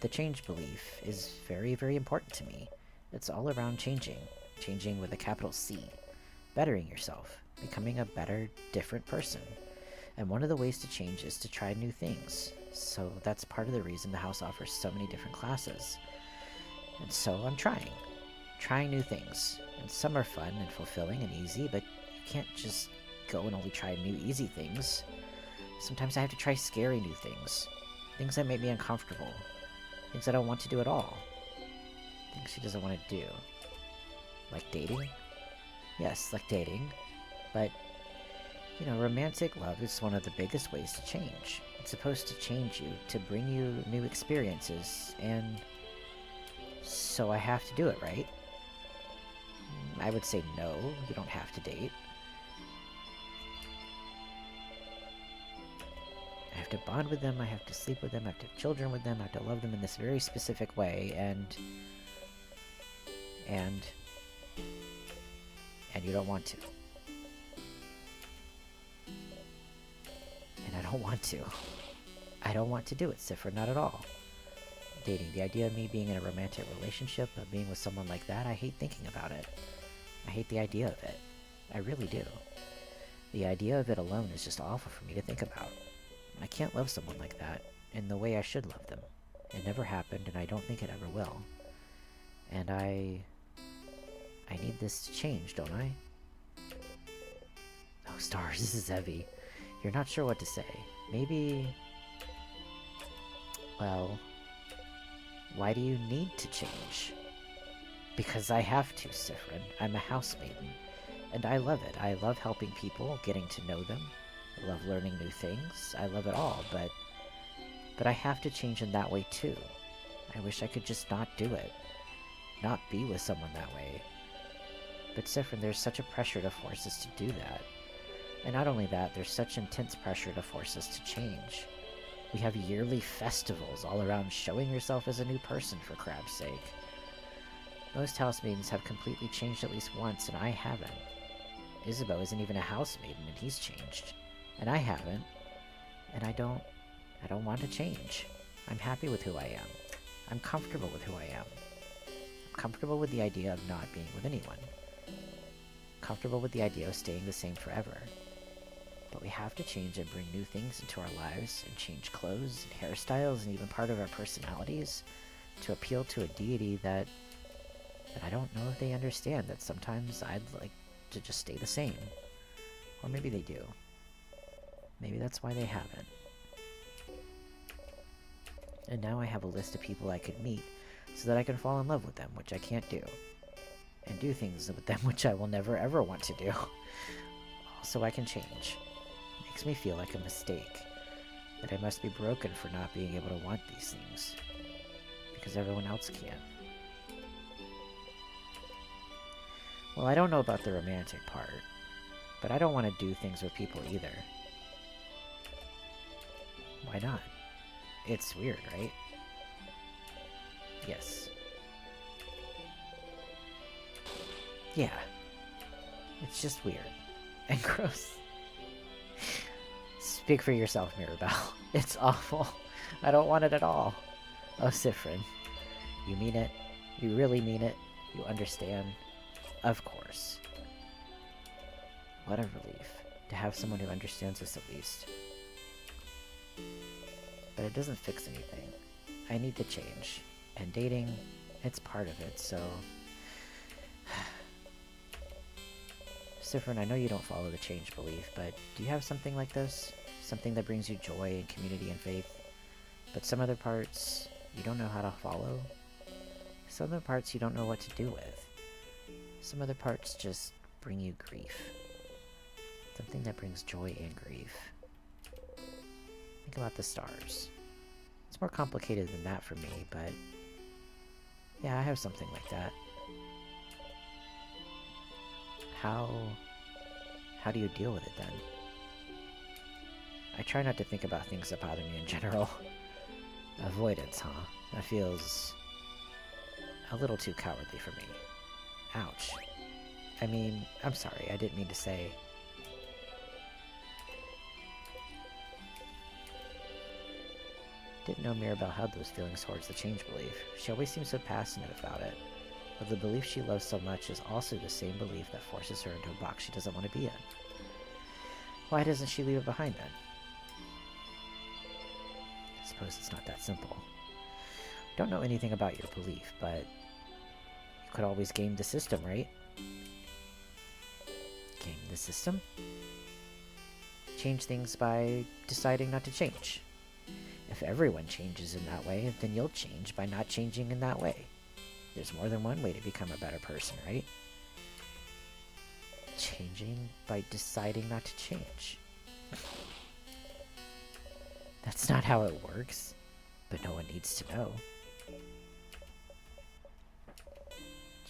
the change belief is very, very important to me. It's all around changing. Changing with a capital C. Bettering yourself. Becoming a better, different person. And one of the ways to change is to try new things. So that's part of the reason the house offers so many different classes. And so I'm trying. Trying new things. And some are fun and fulfilling and easy, but you can't just go and only try new easy things. Sometimes I have to try scary new things. Things that make me uncomfortable. Things I don't want to do at all. Things she doesn't want to do. Like dating? Yes, like dating. But, you know, romantic love is one of the biggest ways to change. It's supposed to change you, to bring you new experiences, and so I have to do it, right? I would say no, you don't have to date. I have to bond with them, I have to sleep with them, I have to have children with them, I have to love them in this very specific way, and you don't want to. And I don't want to. I don't want to do it, Sifra, not at all. Dating, the idea of me being in a romantic relationship, of being with someone like that, I hate thinking about it. I hate the idea of it. I really do. The idea of it alone is just awful for me to think about. I can't love someone like that in the way I should love them. It never happened, and I don't think it ever will. And I need this to change, don't I? Oh, Stars, this is heavy. You're not sure what to say. Maybe... Well... Why do you need to change? Because I have to, Sifrin. I'm a housemaiden. And I love it. I love helping people, getting to know them. I love learning new things. I love it all, but I have to change in that way too. I wish I could just not do it. Not be with someone that way. But Sifrin, there's such a pressure to force us to do that. And not only that, there's such intense pressure to force us to change. We have yearly festivals all around showing yourself as a new person, for crap's sake. Most housemaidens have completely changed at least once, and I haven't. Isabeau isn't even a housemaiden, and he's changed. And I haven't. And I don't want to change. I'm happy with who I am. I'm comfortable with who I am. I'm comfortable with the idea of not being with anyone. Comfortable with the idea of staying the same forever. But we have to change and bring new things into our lives, and change clothes and hairstyles and even part of our personalities to appeal to a deity that I don't know if they understand, that sometimes I'd like to just stay the same. Or maybe they do. Maybe that's why they haven't. And now I have a list of people I could meet so that I can fall in love with them, which I can't do. And do things with them which I will never ever want to do. Also, I can change. Makes me feel like a mistake. That I must be broken for not being able to want these things. Because everyone else can. Well, I don't know about the romantic part. But I don't want to do things with people either. Why not? It's weird, right? Yes. Yeah. It's just weird. And gross. Speak for yourself, Mirabelle. It's awful. I don't want it at all. Oh, Sifrin. You mean it? You really mean it? You understand? Of course. What a relief. To have someone who understands us at least. But it doesn't fix anything. I need to change. And dating, it's part of it, so... Sifrin, I know you don't follow the change belief, but do you have something like this? Something that brings you joy and community and faith? But some other parts, you don't know how to follow? Some other parts you don't know what to do with? Some other parts just bring you grief. Something that brings joy and grief. Think about the stars. It's more complicated than that for me, but... yeah, I have something like that. How do you deal with it then? I try not to think about things that bother me in general. Avoidance, huh? That feels a little too cowardly for me. Ouch. I mean, I'm sorry, I didn't mean to say... Didn't know Mirabelle had those feelings towards the change belief. She always seems so passionate about it. But the belief she loves so much is also the same belief that forces her into a box she doesn't want to be in. Why doesn't she leave it behind then? I suppose it's not that simple. Don't know anything about your belief, but you could always game the system, right? Game the system? Change things by deciding not to change. If everyone changes in that way, then you'll change by not changing in that way. There's more than one way to become a better person, right? Changing by deciding not to change. That's not how it works, but no one needs to know.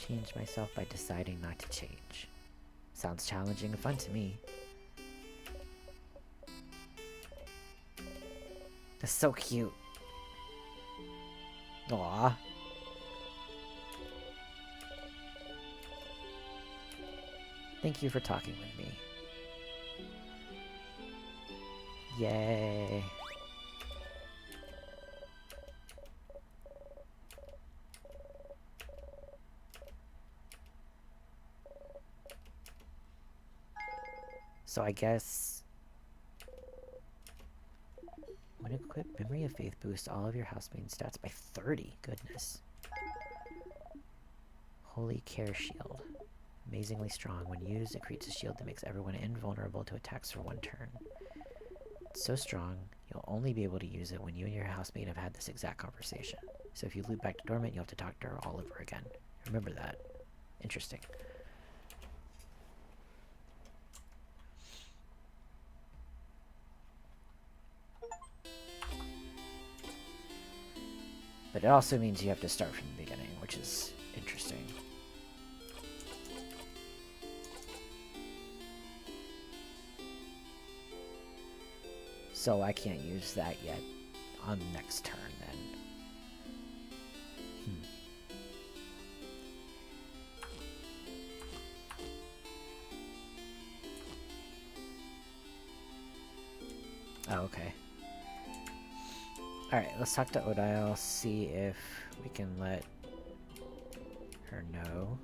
Change myself by deciding not to change. Sounds challenging and fun to me. That's so cute. Aww. Thank you for talking with me. Yay. So I guess... when equipped, Memory of Faith boosts all of your housemate's stats by 30. Goodness. Holy Care Shield. Amazingly strong. When used, it creates a shield that makes everyone invulnerable to attacks for 1 turn. It's so strong, you'll only be able to use it when you and your housemate have had this exact conversation. So if you loop back to Dormant, you'll have to talk to her all over again. Remember that. Interesting. But it also means you have to start from the beginning, which is interesting. So I can't use that yet on the next turn, then. Oh, okay. Alright, let's talk to Odile, see if we can let her know.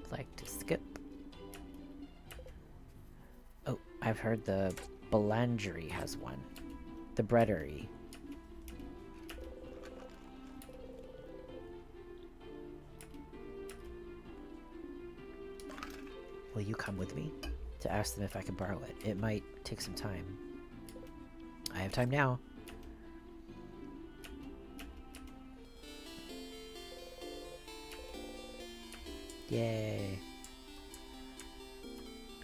I'd like to skip. Oh, I've heard the Boulangerie has one. The breadery. Will you come with me to ask them if I can borrow it? It might take some time. I have time now. Yay.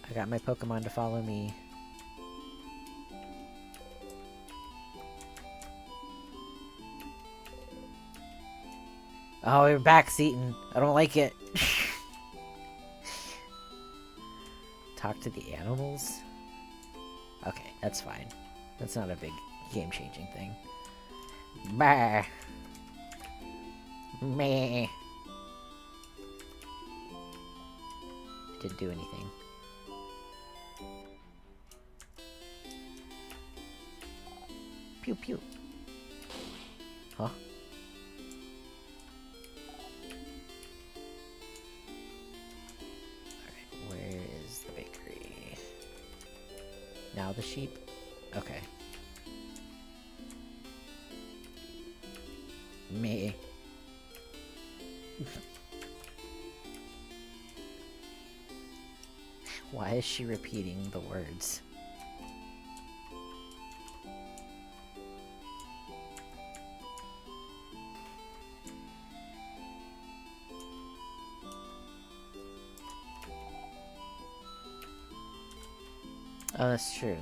I got my Pokemon to follow me. Oh, you're backseating. I don't like it. Talk to the animals? Okay, that's fine. That's not a big game-changing thing. Bah! Meh! Didn't do anything. Pew pew. Huh? Alright, where is the bakery? Now the sheep? Okay. Me. Why is she repeating the words? Oh, that's true.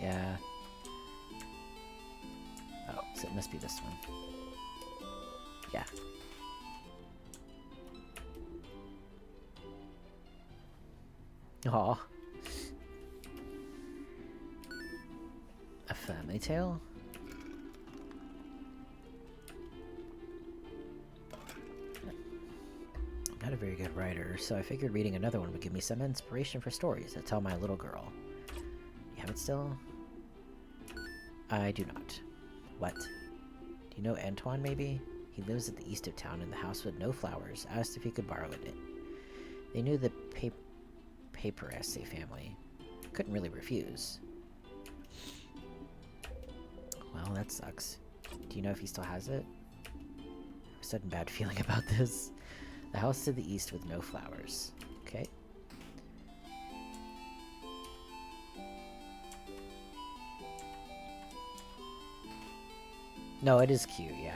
Yeah. Oh, so it must be this one. Yeah. Aw. A family tale? I'm not a very good writer, so I figured reading another one would give me some inspiration for stories to tell my little girl. You have it still? I do not. What? Do you know Antoine, maybe? He lives at the east of town in the house with no flowers. Asked if he could borrow it. They knew the paper essay family. Couldn't really refuse. Well, that sucks. Do you know if he still has it? I have a sudden bad feeling about this. The house to the east with no flowers. Okay. No, it is cute, yeah.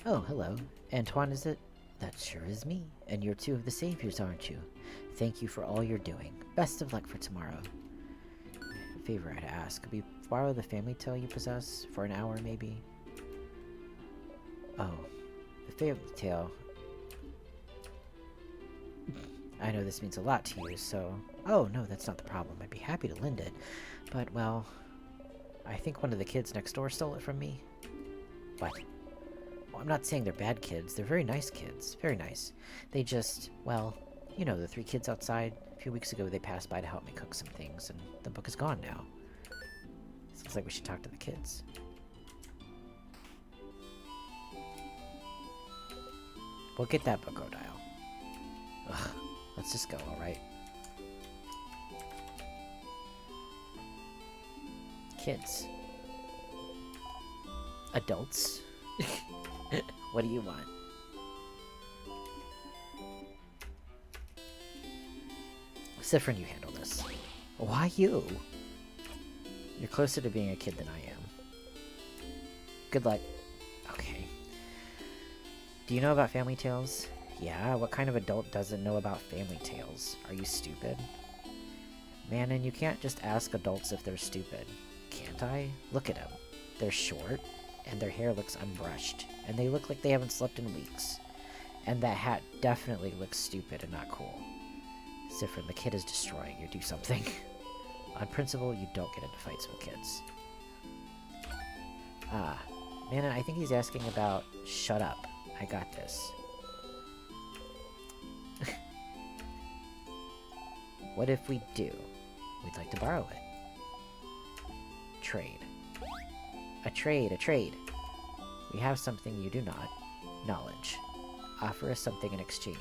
Oh, hello. Antoine, is it? That sure is me. And you're two of the saviors, aren't you? Thank you for all you're doing. Best of luck for tomorrow. A favor I'd ask. Could we borrow the family tale you possess? For an hour, maybe? Oh. The family tale. I know this means a lot to you, so... Oh, no, that's not the problem. I'd be happy to lend it. But, well... I think one of the kids next door stole it from me. What? Well, I'm not saying they're bad kids. They're very nice kids. Very nice. They just... Well, you know, the 3 kids outside. A few weeks ago, they passed by to help me cook some things, and the book is gone now. Seems like we should talk to the kids. We'll get that book, Odile. Ugh. Let's just go, alright? Kids. Adults. What do you want? Siffrin, you handle this. Why you? You're closer to being a kid than I am. Good luck. Okay. Do you know about family tales? Yeah, what kind of adult doesn't know about family tales? Are you stupid? Man, and you can't just ask adults if they're stupid. Can't I? Look at them. They're short, and their hair looks unbrushed, and they look like they haven't slept in weeks. And that hat definitely looks stupid and not cool. Siffrin, the kid is destroying you. Do something. On principle, you don't get into fights with kids. Ah. Man, I think he's asking about... Shut up. I got this. What if we do? We'd like to borrow it. Trade. A trade, a trade. We have something you do not. Knowledge. Offer us something in exchange.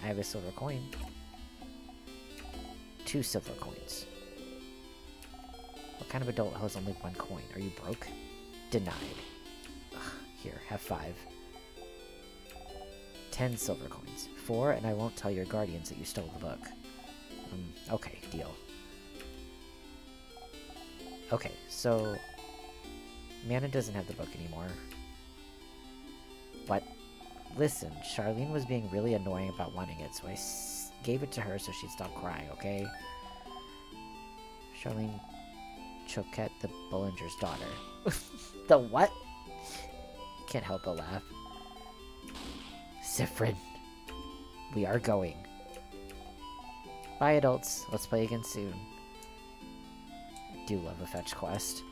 I have a silver coin. 2 silver coins. What kind of adult has only 1 coin? Are you broke? Denied. Ugh, here, have 5. 10 silver coins. 4, and I won't tell your guardians that you stole the book. Okay, deal. Okay, so... Mana doesn't have the book anymore. But, listen, Charlene was being really annoying about wanting it, so I gave it to her so she'd stop crying, okay? Charlene Choquette the Bullinger's daughter. The what? can't help but laugh. Siffrin, we are going. Bye, adults. Let's play again soon. I do love a fetch quest.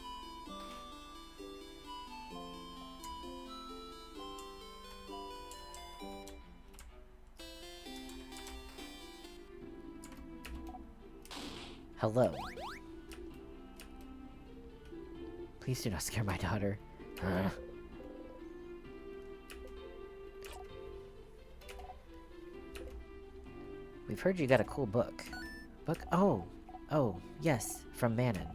Hello. Please do not scare my daughter. We've heard you got a cool book. Book? Oh, yes, from Manon.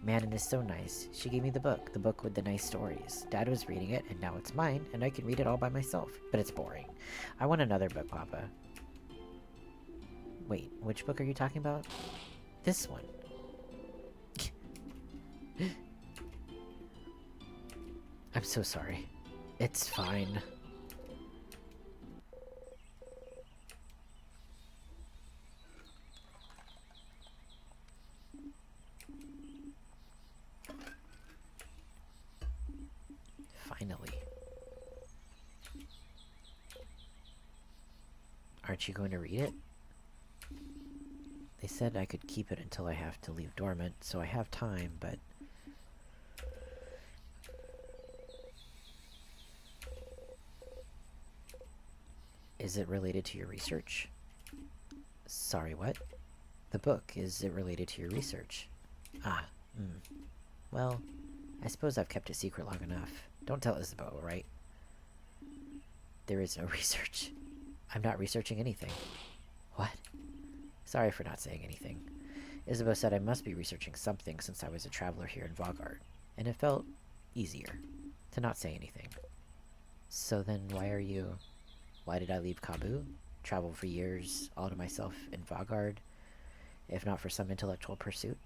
Manon is so nice. She gave me the book with the nice stories. Dad was reading it, and now it's mine, and I can read it all by myself. But it's boring. I want another book, Papa. Wait, which book are you talking about? This one. I'm so sorry. It's fine. Finally. Aren't you going to read it? They said I could keep it until I have to leave dormant, so I have time, but... Is it related to your research? Sorry, what? The book, is it related to your research? Well, I suppose I've kept it secret long enough. Don't tell Isabeau, right? There is no research. I'm not researching anything. What? Sorry for not saying anything. Isabeau said I must be researching something since I was a traveler here in Vaugarde, and it felt easier to not say anything. So then why did I leave Kabu? Travel for years, all to myself in Vaugarde, if not for some intellectual pursuit?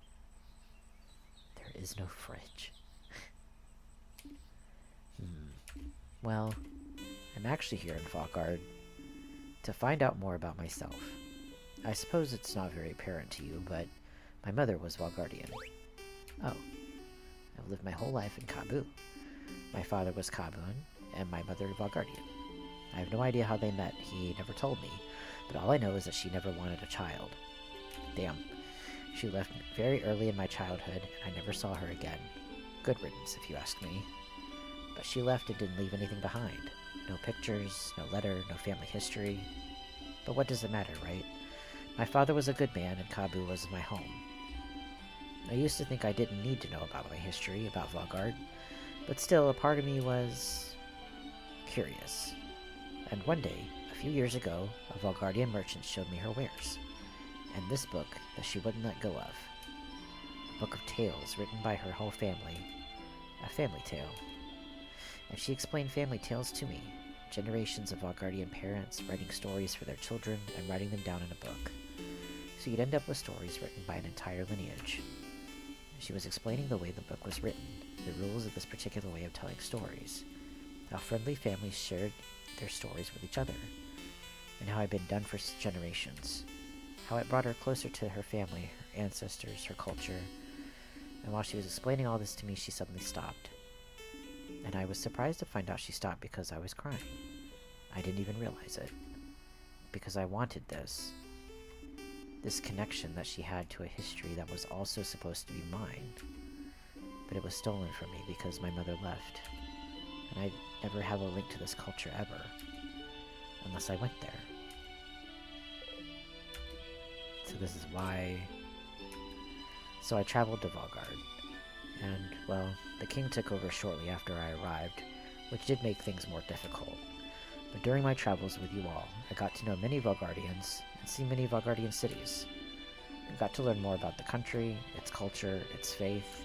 There is no fridge. Well, I'm actually here in Vaugarde to find out more about myself. I suppose it's not very apparent to you, but my mother was Vaugardian. Oh. I've lived my whole life in Kabu. My father was Kabun, and my mother Vaugardian. I have no idea how they met, he never told me, but all I know is that she never wanted a child. Damn. She left very early in my childhood, and I never saw her again. Good riddance, if you ask me. But she left and didn't leave anything behind. No pictures, no letter, no family history. But what does it matter, right? My father was a good man, and Kabu was my home. I used to think I didn't need to know about my history, about Vaugarde, but still, a part of me was... curious. And one day, a few years ago, a Vaugardian merchant showed me her wares. And this book that she wouldn't let go of. A book of tales written by her whole family. A family tale. And she explained family tales to me. Generations of Vaugardian parents writing stories for their children and writing them down in a book. So you'd end up with stories written by an entire lineage. She was explaining the way the book was written, the rules of this particular way of telling stories, how friendly families shared their stories with each other, and how it had been done for generations, how it brought her closer to her family, her ancestors, her culture. And while she was explaining all this to me, she suddenly stopped. And I was surprised to find out she stopped because I was crying. I didn't even realize it. Because I wanted this. This connection that she had to a history that was also supposed to be mine. But it was stolen from me because my mother left. And I'd never have a link to this culture ever. Unless I went there. So this is why... So I traveled to Vaugarde. And, well, the king took over shortly after I arrived, which did make things more difficult. But during my travels with you all, I got to know many Vaugardians, and see many Vaugardian cities. I got to learn more about the country, its culture, its faith,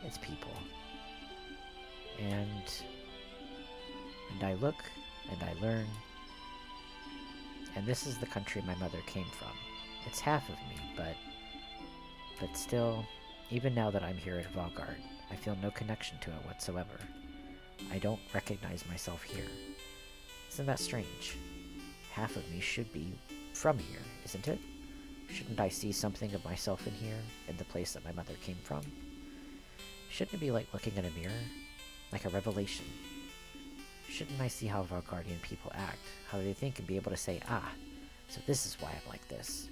its people. And I look, and I learn, and this is the country my mother came from. It's half of me, but still... Even now that I'm here at Vaugarde, I feel no connection to it whatsoever. I don't recognize myself here. Isn't that strange? Half of me should be from here, isn't it? Shouldn't I see something of myself in here, in the place that my mother came from? Shouldn't it be like looking in a mirror? Like a revelation? Shouldn't I see how Vargardian people act, how they think, and be able to say, ah, so this is why I'm like this?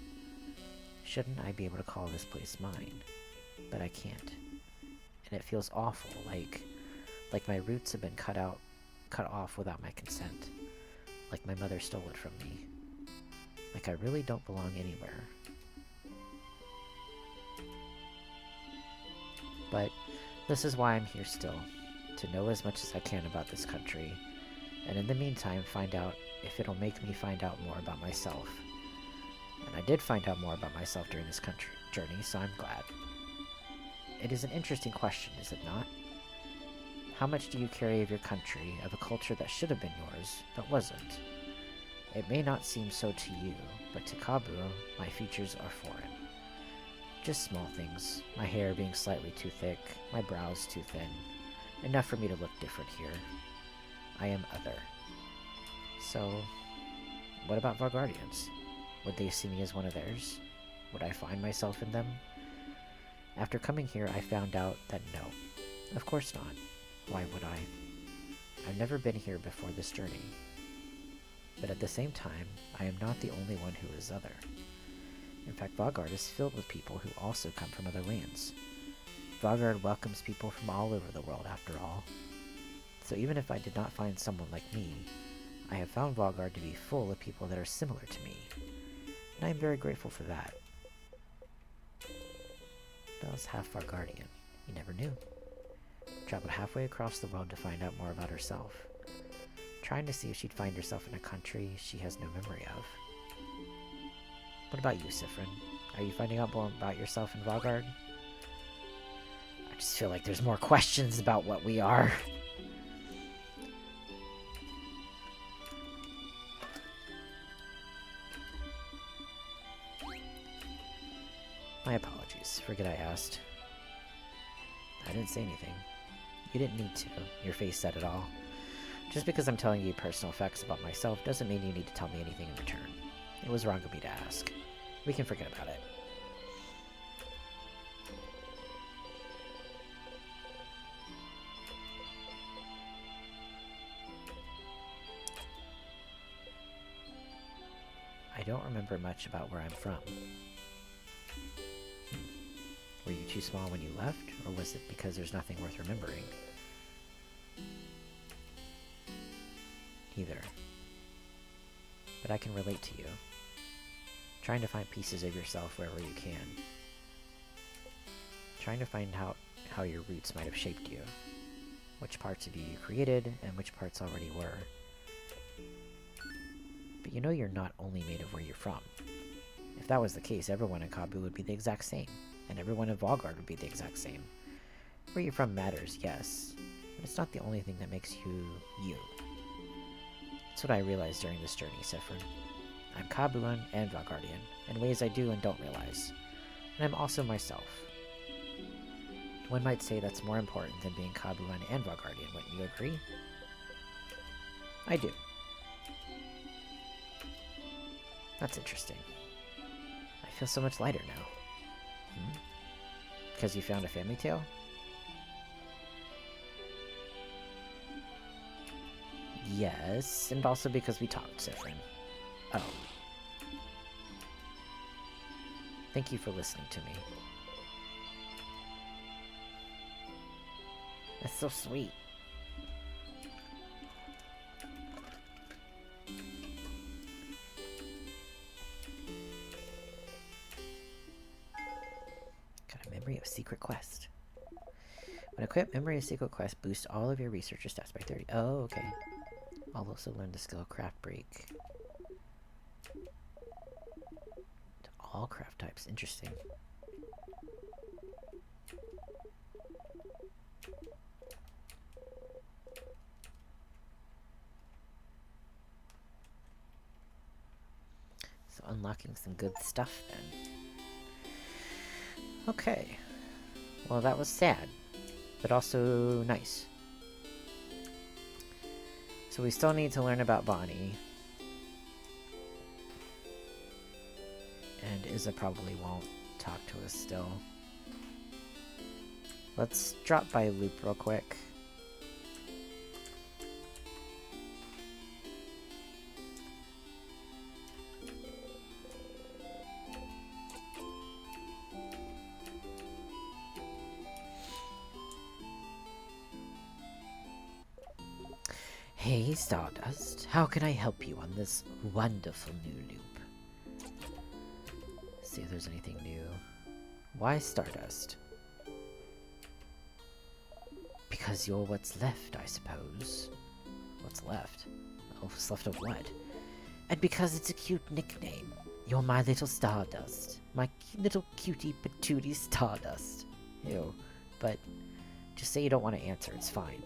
Shouldn't I be able to call this place mine? But I can't. And it feels awful, like my roots have been cut off without my consent. Like my mother stole it from me. Like I really don't belong anywhere. But this is why I'm here still, to know as much as I can about this country, and in the meantime find out if it'll make me find out more about myself. And I did find out more about myself during this journey, so I'm glad. It is an interesting question, is it not? How much do you carry of your country, of a culture that should have been yours, but wasn't? It may not seem so to you, but to Kabu, my features are foreign. Just small things, my hair being slightly too thick, my brows too thin. Enough for me to look different here. I am other. So, what about Vargardians? Would they see me as one of theirs? Would I find myself in them? After coming here, I found out that no. Of course not. Why would I? I've never been here before this journey. But at the same time, I am not the only one who is other. In fact, Vaugarde is filled with people who also come from other lands. Vaugarde welcomes people from all over the world, after all. So even if I did not find someone like me, I have found Vaugarde to be full of people that are similar to me. And I am very grateful for that. Belle's half Vaugardian. You never knew. Traveled halfway across the world to find out more about herself. Trying to see if she'd find herself in a country she has no memory of. What about you, Sifrin? Are you finding out more about yourself in Vaugarde? I just feel like there's more questions about what we are. My apologies. Forget I asked. I didn't say anything. You didn't need to. Your face said it all. Just because I'm telling you personal facts about myself doesn't mean you need to tell me anything in return. It was wrong of me to ask. We can forget about it. I don't remember much about where I'm from. Were you too small when you left, or was it because there's nothing worth remembering? Neither. But I can relate to you. Trying to find pieces of yourself wherever you can. Trying to find out how your roots might have shaped you. Which parts of you created, and which parts already were. But you know you're not only made of where you're from. If that was the case, everyone in Kabu would be the exact same, and everyone in Vaugarde would be the exact same. Where you're from matters, yes, but it's not the only thing that makes you, you. That's what I realized during this journey, Sifrin. I'm Kabuan and Vaugardian, in ways I do and don't realize. And I'm also myself. One might say that's more important than being Kabuan and Vaugardian, wouldn't you agree? I do. That's interesting. I feel so much lighter now. Because you found a family tale? Yes, and also because we talked, Sifrin. Oh. Thank you for listening to me. That's so sweet. Got a memory of secret quest. When equipped, memory of secret quest boosts all of your researcher stats by 30. Oh, okay. I'll also learn the skill craft break. To all craft types. Interesting. So unlocking some good stuff then. Okay. Well, that was sad, but also nice. So we still need to learn about Bonnie. And Izza probably won't talk to us still. Let's drop by Loop real quick. Hey, Stardust. How can I help you on this wonderful new loop? See if there's anything new. Why Stardust? Because you're what's left, I suppose. What's left? Oh, what's left of what? And because it's a cute nickname. You're my little Stardust. My little cutie patootie Stardust. Ew. But just say you don't want to answer, it's fine.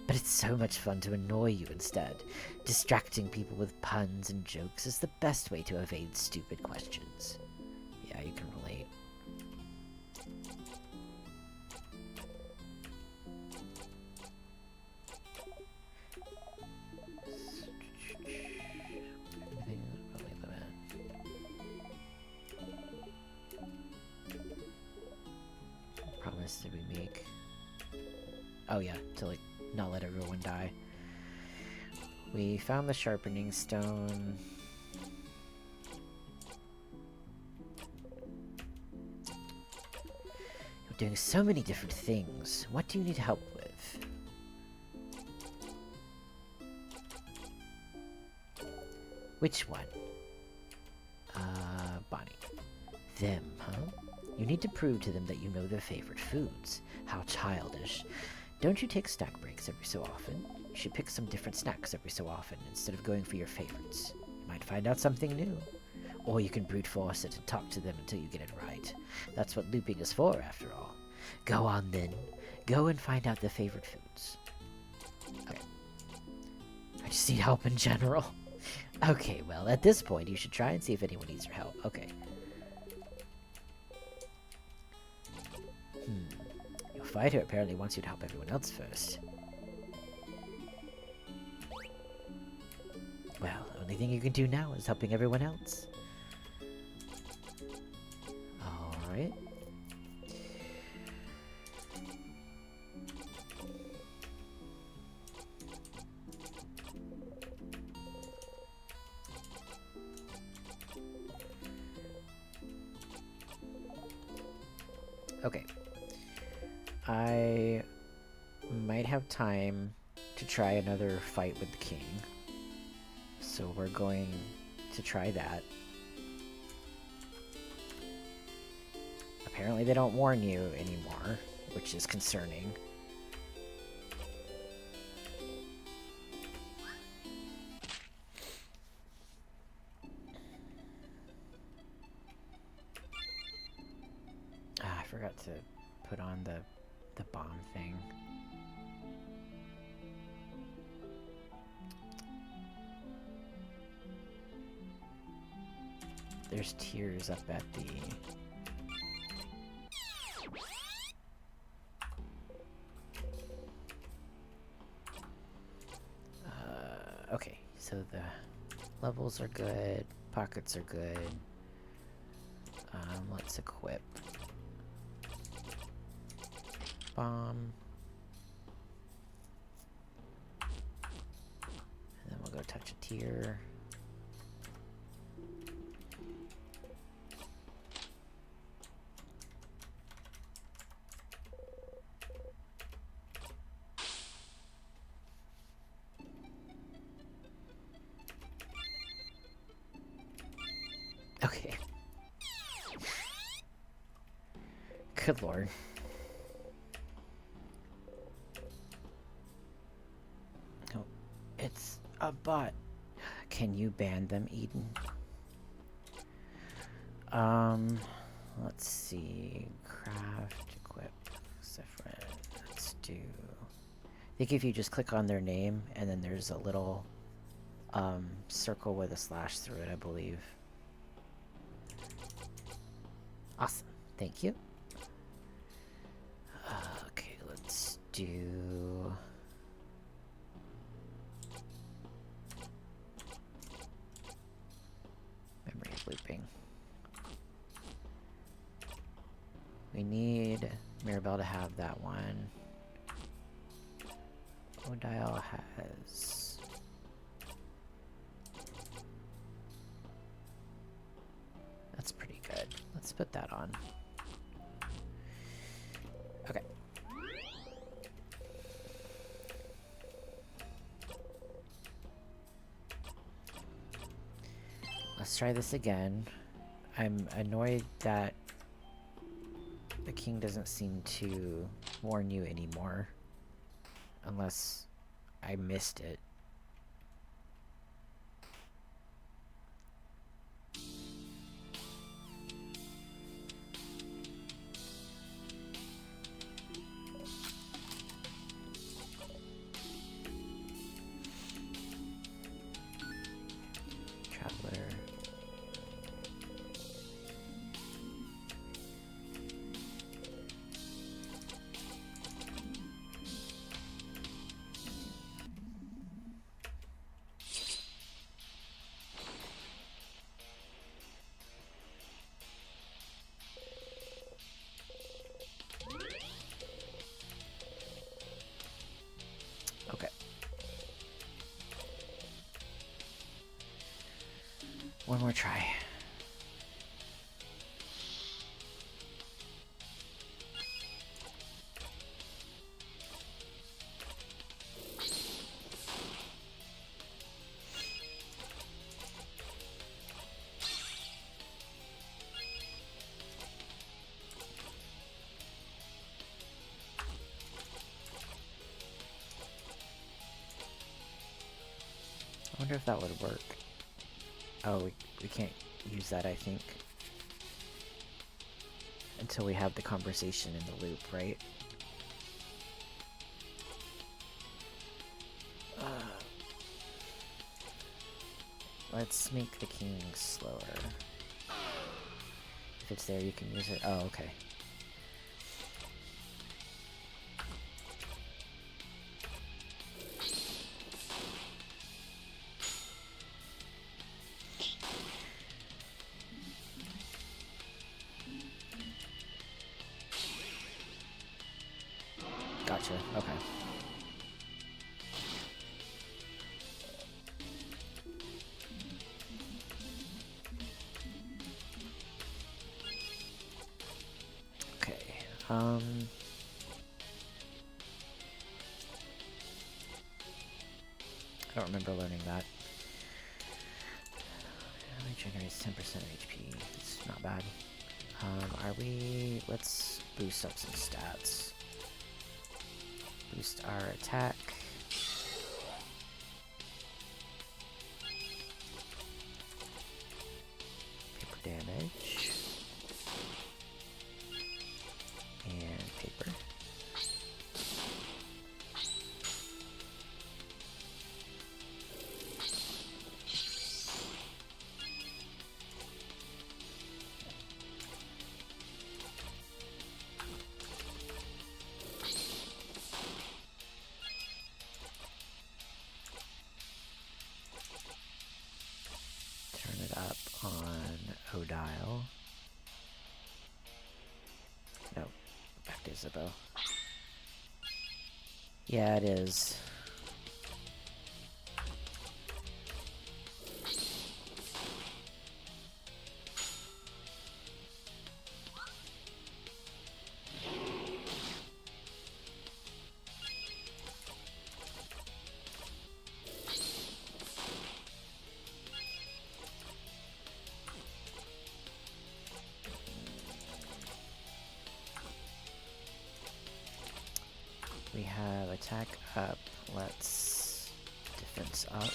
But it's so much fun to annoy you instead. Distracting people with puns and jokes is the best way to evade stupid questions. Yeah, you can relate. Promise did we make? Oh yeah, to like not let everyone die. We found the sharpening stone. You're doing so many different things. What do you need help with? Which one? Bonnie. Them, huh? You need to prove to them that you know their favorite foods. How childish. Don't you take snack breaks every so often? You should pick some different snacks every so often instead of going for your favorites. You might find out something new. Or you can brute force it and talk to them until you get it right. That's what looping is for, after all. Go on then. Go and find out their favorite foods. Okay. I just need help in general. Okay, well, at this point, you should try and see if anyone needs your help. Okay. Your fighter apparently wants you to help everyone else first. Well, the only thing you can do now is helping everyone else. Alright. Okay. I might have time to try another fight with the king. So we're going to try that. Apparently they don't warn you anymore, which is concerning. I forgot to put on the bomb thing. There's tears up at the... okay, so the levels are good, pockets are good. Let's equip bomb. And then we'll go touch a tier. Okay. Good lord. Oh, it's a bot. Can you ban them, Eden? Let's see. Craft, equip, Zephyrin. Let's do... I think if you just click on their name, and then there's a little, circle with a slash through it, I believe. Awesome. Thank you. Okay, let's do... memory looping. We need Mirabelle to have that one. Odile has... That's pretty good. Let's put that on. Okay. Let's try this again. I'm annoyed that the king doesn't seem to warn you anymore. Unless I missed it. Traveler. Okay. One more try. I wonder if that would work. Oh, we can't use that, I think. Until we have the conversation in the loop, right? Let's make the king slower. If it's there, you can use it. Oh, okay. Gotcha. Okay. Okay. I don't remember learning that. Regenerates 10% HP. It's not bad. Let's boost up some stats. Boost our attack. Paper damage. And paper. Turn it up on Odile. No, back to Isabel. Yeah, it is. We have attack up. Let's defense up.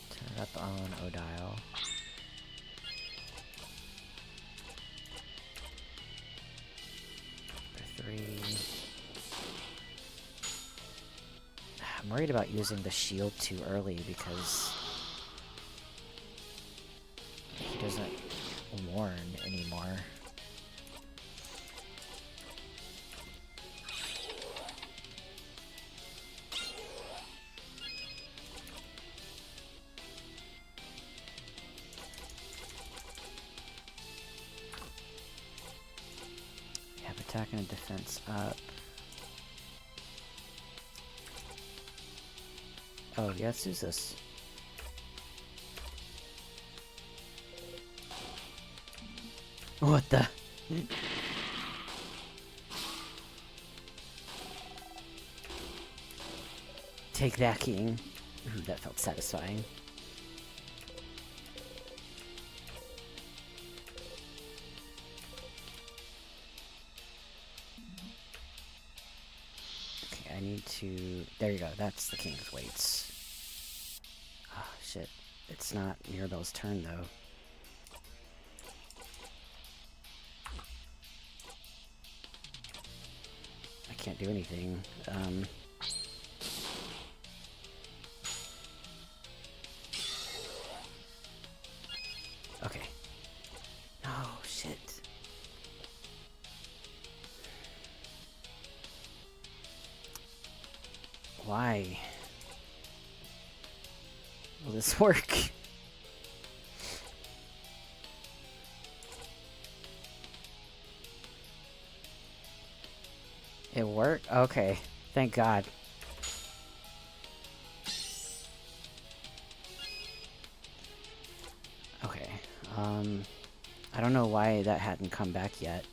Turn it up on Odile. For 3. I'm worried about using the shield too early because he doesn't warn anymore. attack and a defense up. Oh, yeah, let's use this. What the? Take that, King. Ooh, that felt satisfying. Okay, I need to... There you go, that's the King's weights. Oh, shit. It's not Mirabelle's turn, though. I can't do anything. Okay. Oh, shit. Why? Will this work? It worked? Okay. Thank God. Okay. I don't know why that hadn't come back yet.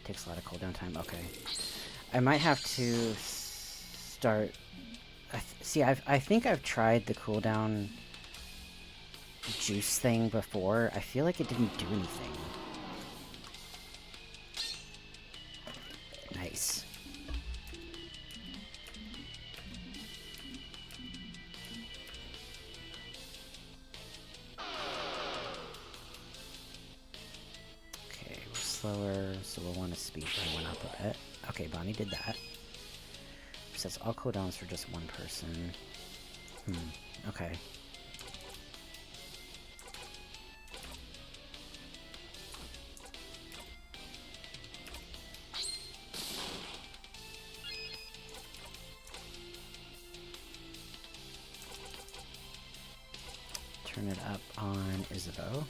Takes a lot of cooldown time. Okay. I might have to start... See, I think I've tried the cooldown juice thing before. I feel like it didn't do anything. Nice. Okay, we're slower, so we'll want to speed that one up a bit. Okay, Bonnie did that. Says all cooldowns for just one person. Okay. Turn it up on Isabeau.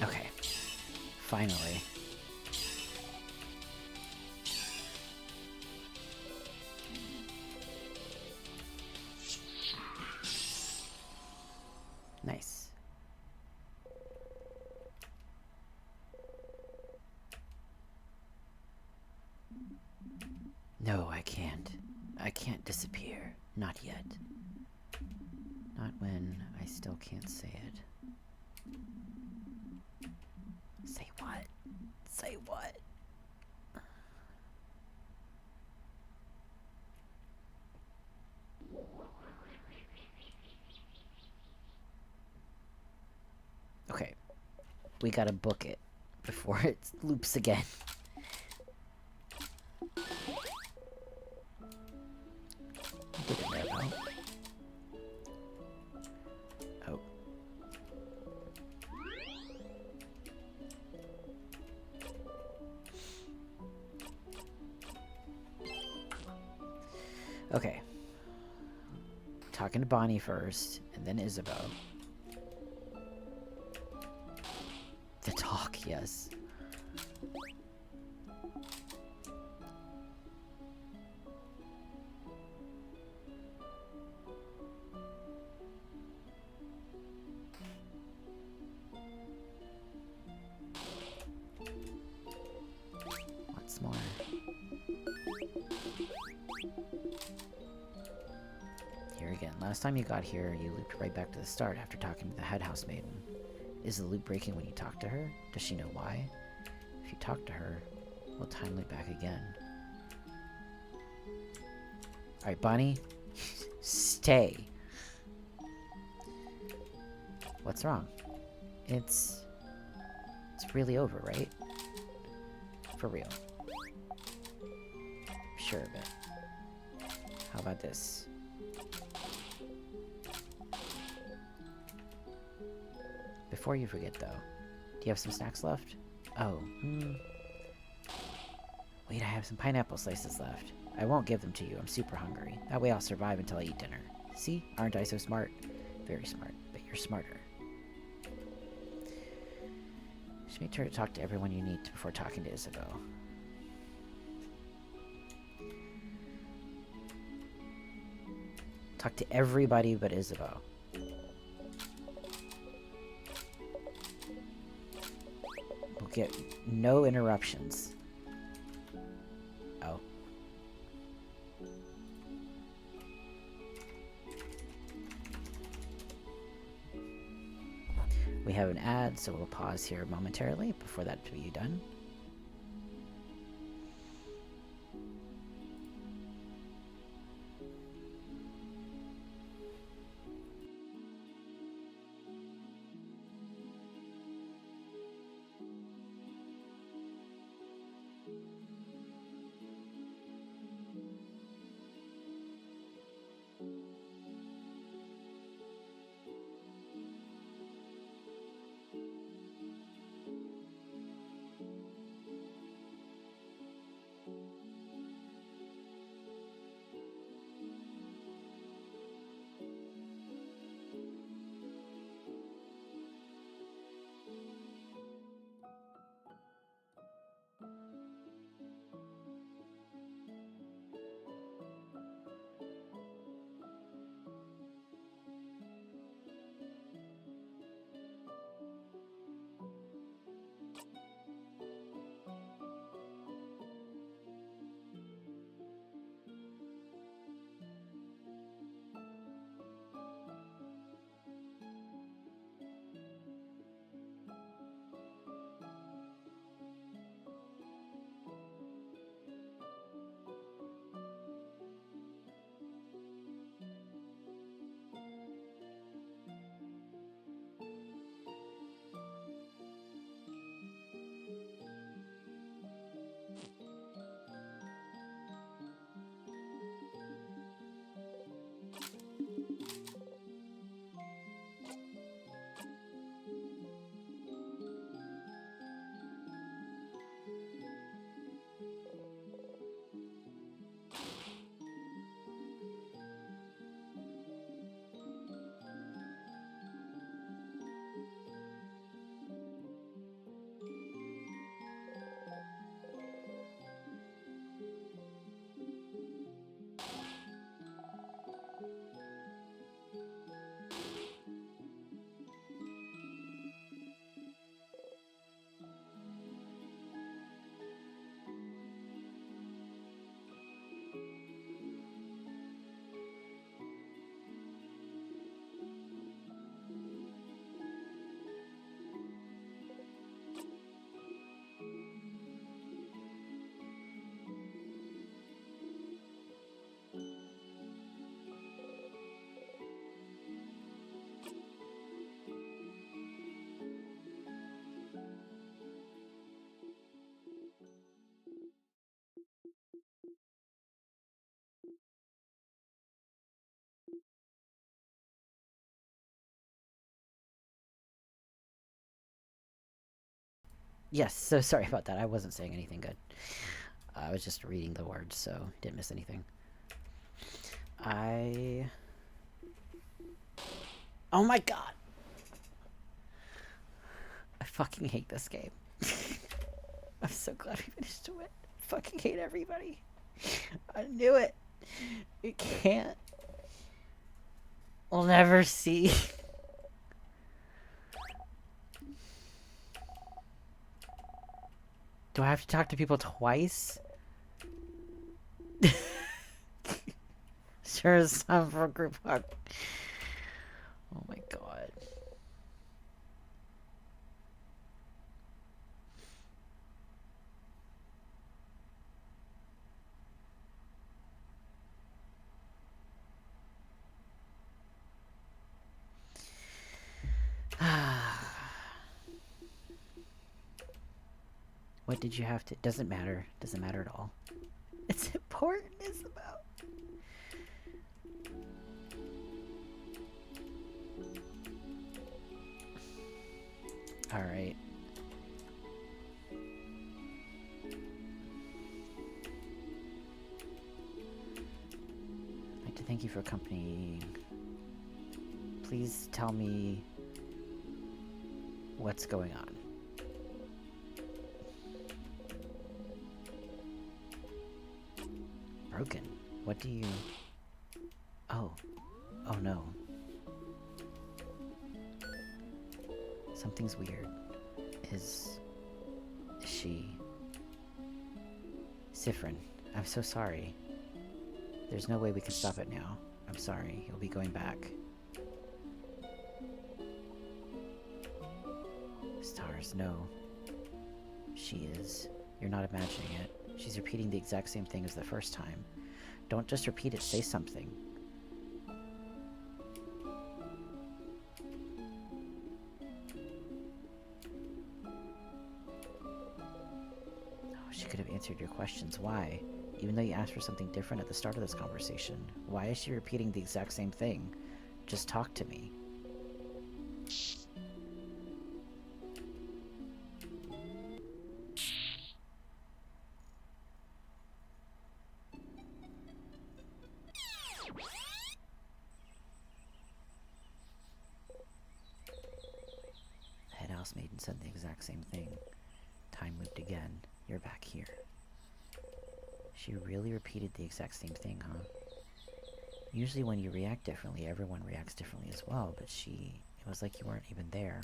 Okay. Finally. Nice. No, I can't. I can't disappear. Not yet. Not when I still can't say it. Say what? Say what? Okay. We gotta book it before it loops again. Did it there, though. Oh. Okay. Talking to Bonnie first, and then Isabeau. The talk, yes. What's more? Here again. Last time you got here, you looped right back to the start after talking to the head house maiden. Is the loop breaking when you talk to her? Does she know why? If you talk to her, we'll time loop back again. Alright, Bonnie. Stay. What's wrong? It's really over, right? For real. Sure of it. How about this? Before you forget, though, do you have some snacks left? Oh, Wait, I have some pineapple slices left. I won't give them to you. I'm super hungry. That way I'll survive until I eat dinner. See? Aren't I so smart? Very smart, but you're smarter. Just make sure to talk to everyone you need to before talking to Isabeau. Talk to everybody but Isabeau. We'll get no interruptions. Oh. We have an ad, so we'll pause here momentarily before that to be done. Yes, so sorry about that. I wasn't saying anything good. I was just reading the words, so didn't miss anything. I Oh my god! I fucking hate this game. I'm so glad we finished to it. I fucking hate everybody. I knew it. You can't. We'll never see. Do I have to talk to people twice? Sure is time for a group hug. Oh my god. What did you have to... Doesn't matter. Doesn't matter at all. It's important, Isabel. Alright. I'd like to thank you for accompanying. Please tell me what's going on. Broken? What do you... Oh. Oh no. Something's weird. Is she... Sifrin, I'm so sorry. There's no way we can stop it now. I'm sorry. You'll be going back. Stars, no. She is. You're not imagining it. She's repeating the exact same thing as the first time. Don't just repeat it, say something. Oh, she could have answered your questions. Why? Even though you asked for something different at the start of this conversation. Why is she repeating the exact same thing? Just talk to me. Head Maiden said the exact same thing. Time looped again. You're back here. She really repeated the exact same thing, huh? Usually when you react differently, everyone reacts differently as well, but it was like you weren't even there.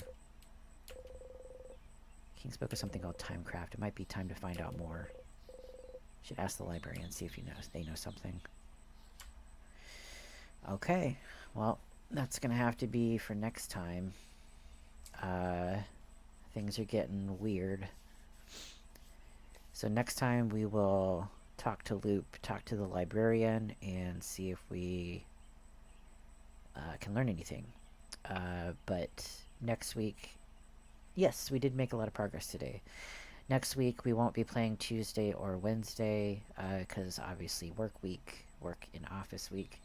King spoke of something called timecraft. It might be time to find out more. Should ask the librarian, see if they know something. Okay, well, that's gonna have to be for next time. Things are getting weird. So next time we will talk to Loop, talk to the librarian, and see if we can learn anything. But next week, yes, we did make a lot of progress today. Next week we won't be playing Tuesday or Wednesday, because obviously work in office week.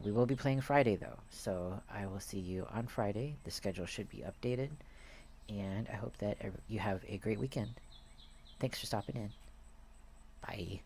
We will be playing Friday though, so I will see you on Friday. The schedule should be updated, and I hope that you have a great weekend. Thanks for stopping in. Bye.